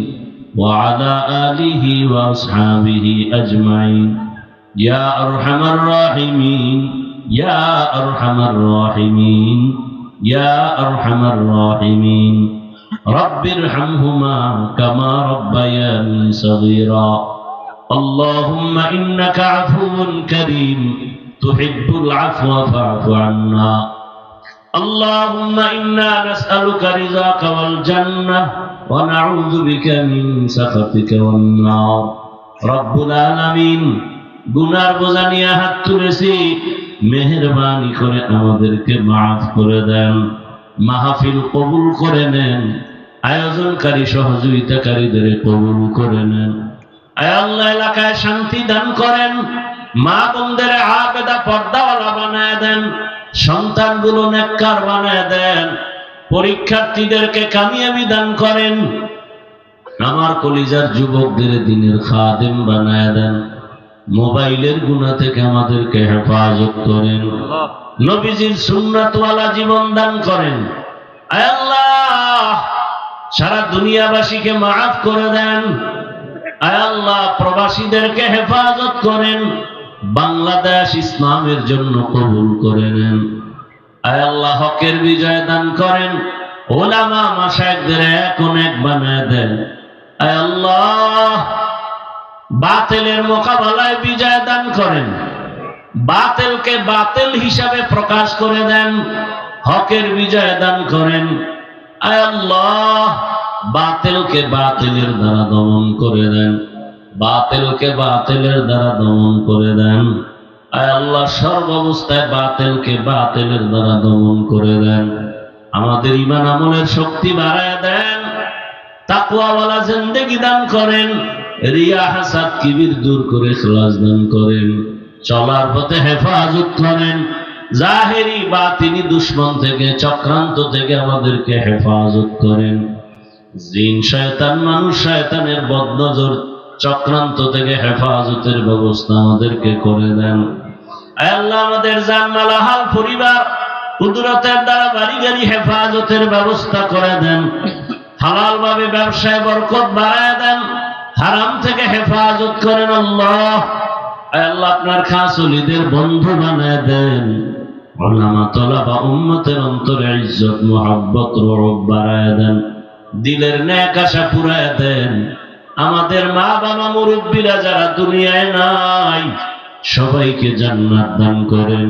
[SPEAKER 1] ওয়া আলা আলিহি ওয়া আসহাবিহি আজমাইন। ইয়া আরহামার রাহিমিন, ইয়া আরহামার রাহিমিন, ইয়া আরহামার রাহিমিন। রব্বিরহামহুমা কামা রাব্বায়ানি সগীরা। আল্লাহুম্মা ইন্নাকা আফুউন কারীম তুহিব্বুল আফওয়া ফা'ফু আন্না। আল্লাহুম্মা ইন্না নাসআলুকা রিযাকা ওয়াল জান্নাহ ওয়া নাউযু বিকা মিন সাখাতিকা ওয়ান নার। রব্বুল আলামিন, গুনার বোঝা নিয়ে হাত তুলেছি, মেহেরবানি করে আমাদেরকে মাফ করে দেন, মাহফিল কবুল করে নেন, আয়োজনকারী সহযোগিতাকারীদের কবুল করে নেন। আয় আল্লাহ, এলাকায় শান্তি দান করেন, মা বোনদের আবেদা পর্দাওয়ালা বানায় দেন, সন্তানগুলো নেককার বানায় দেন, পরীক্ষার্থীদেরকে কামিয়াবি দান করেন, আমার কলিজার যুবকদের দিনের খাদেম বানায় দেন, মোবাইলের গুনাহ থেকে আমাদেরকে হেফাজত করেন, নবীজির সুন্নাতওয়ালা জীবন দান করেন। আয় আল্লাহ, সারা দুনিয়াবাসীকে মাফ করে দেন। আয় আল্লাহ, প্রবাসীদেরকে হেফাজত করেন, বাংলাদেশ ইসলামের জন্য কবুল করে নেন। আয় আল্লাহ, হকের বিজয় দান করেন, ওলামা মাশায়েখদের এক অনেক বানায় দেন। আয় আল্লাহ, বাতিলের মোকাবেলায় বিজয় দান করেন, বাতিলকে বাতিল হিসাবে প্রকাশ করে দেন, হকের বিজয় দান করেন। আয় আল্লাহ, বাতিলকে বাতিলের দ্বারা দমন করে দেন, বাতিলকে বাতিলের দ্বারা দমন করে দেন। আয় আল্লাহ, সর্বাবস্থায় বাতিলকে বাতিলের দ্বারা দমন করে দেন। আমাদের ঈমান আমলের শক্তি বাড়ায় দেন, তাকওয়াওয়ালা জিন্দেগি দান করেন, রিয়া হাসাদ কিবির দূর করে ইখলাস দান করেন, চলার পথে হেফাজত করেন, জাহেরি বাতিনি দুশমন থেকে, চক্রান্ত থেকে আমাদেরকে হেফাজত করেন। জিন শয়তান, মানুষ শয়তানের বদনজর, চক্রান্ত থেকে হেফাজতের ব্যবস্থা আমাদেরকে করে দেন। আয় আল্লাহ, আমাদের জানমাল হাল পরিবার কুদরতের দ্বারা বাড়ি গাড়ি হেফাজতের ব্যবস্থা করে দেন, হালাল ভাবে ব্যবসায় বরকত বাড়ায় দেন, হারাম থেকে হেফাজত করেন। আল্লাহ, আল্লাহ, আপনার খাস ওলিদের বন্ধু বানায় দেন, উলামা তলাবা উম্মতের অন্তরে ইজ্জত মুহাব্বত রব বাড়ায় দেন, দিলের নেক আশা পুরায় দেন। আমাদের মা বাবা মুরব্বীরা যারা দুনিয়ায় নাই, সবাইকে জান্নাত দান করেন,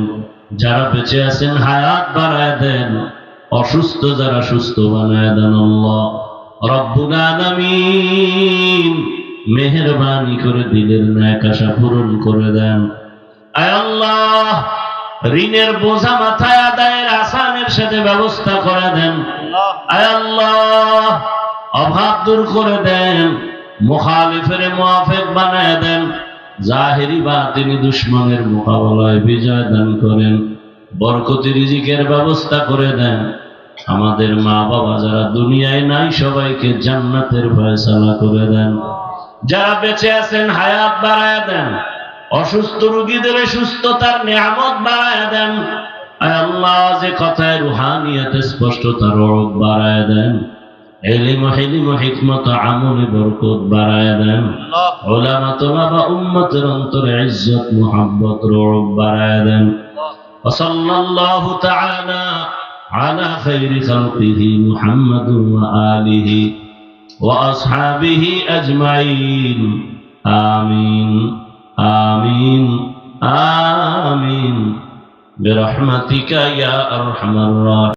[SPEAKER 1] যারা বেঁচে আছেন হায়াত বাড়ায় দেন, অসুস্থ যারা সুস্থ বানায় দেন। আল্লাহ রব্বুল আলামিন, মেহেরবানি করে দিলের নেক আশা পূরণ করে দেন। আয় আল্লাহ, ঋণের বোঝা মাথায় আদায়ের আসানের সাথে ব্যবস্থা করে দেন। আয় আল্লাহ, অভাব দূর করে দেন, মুখালিফের মুআফিক বানায় দেন, জাহেরি বাতিনি দুশমনের মোকাবেলায় বিজয় দান করেন, বরকতি রিজিকের ব্যবস্থা করে দেন। আমাদের মা বাবা যারা দুনিয়ায় নাই, সবাইকে জান্নাতের ফয়সালা করে দেন, যারা বেঁচে আছেন হায়াত বাড়ায় দেন, অসুস্থ রোগীদের সুস্থতার নিয়ামত বাড়ায় দেন। আয় আল্লাহ, যে কথায় রুহানিয়াতে স্পষ্টতার রব বাড়ায় দেন, ইলম হিলম হিকমত আমলে বরকত বাড়ায় দেন, উলামা তোলাবা উম্মতের অন্তরে ইজ্জত মুহাব্বত রব বাড়ায় দেন। ওয়া সাল্লাল্লাহু তাআলা আলা খায়রি খালকিহি মুহাম্মাদুন ওয়া আলিহি ওয়া আসহাবিহি আজমাইন। আমিন আমিন আমিন বিরহমাতিকা ইয়া আরহামার রাহিমিন।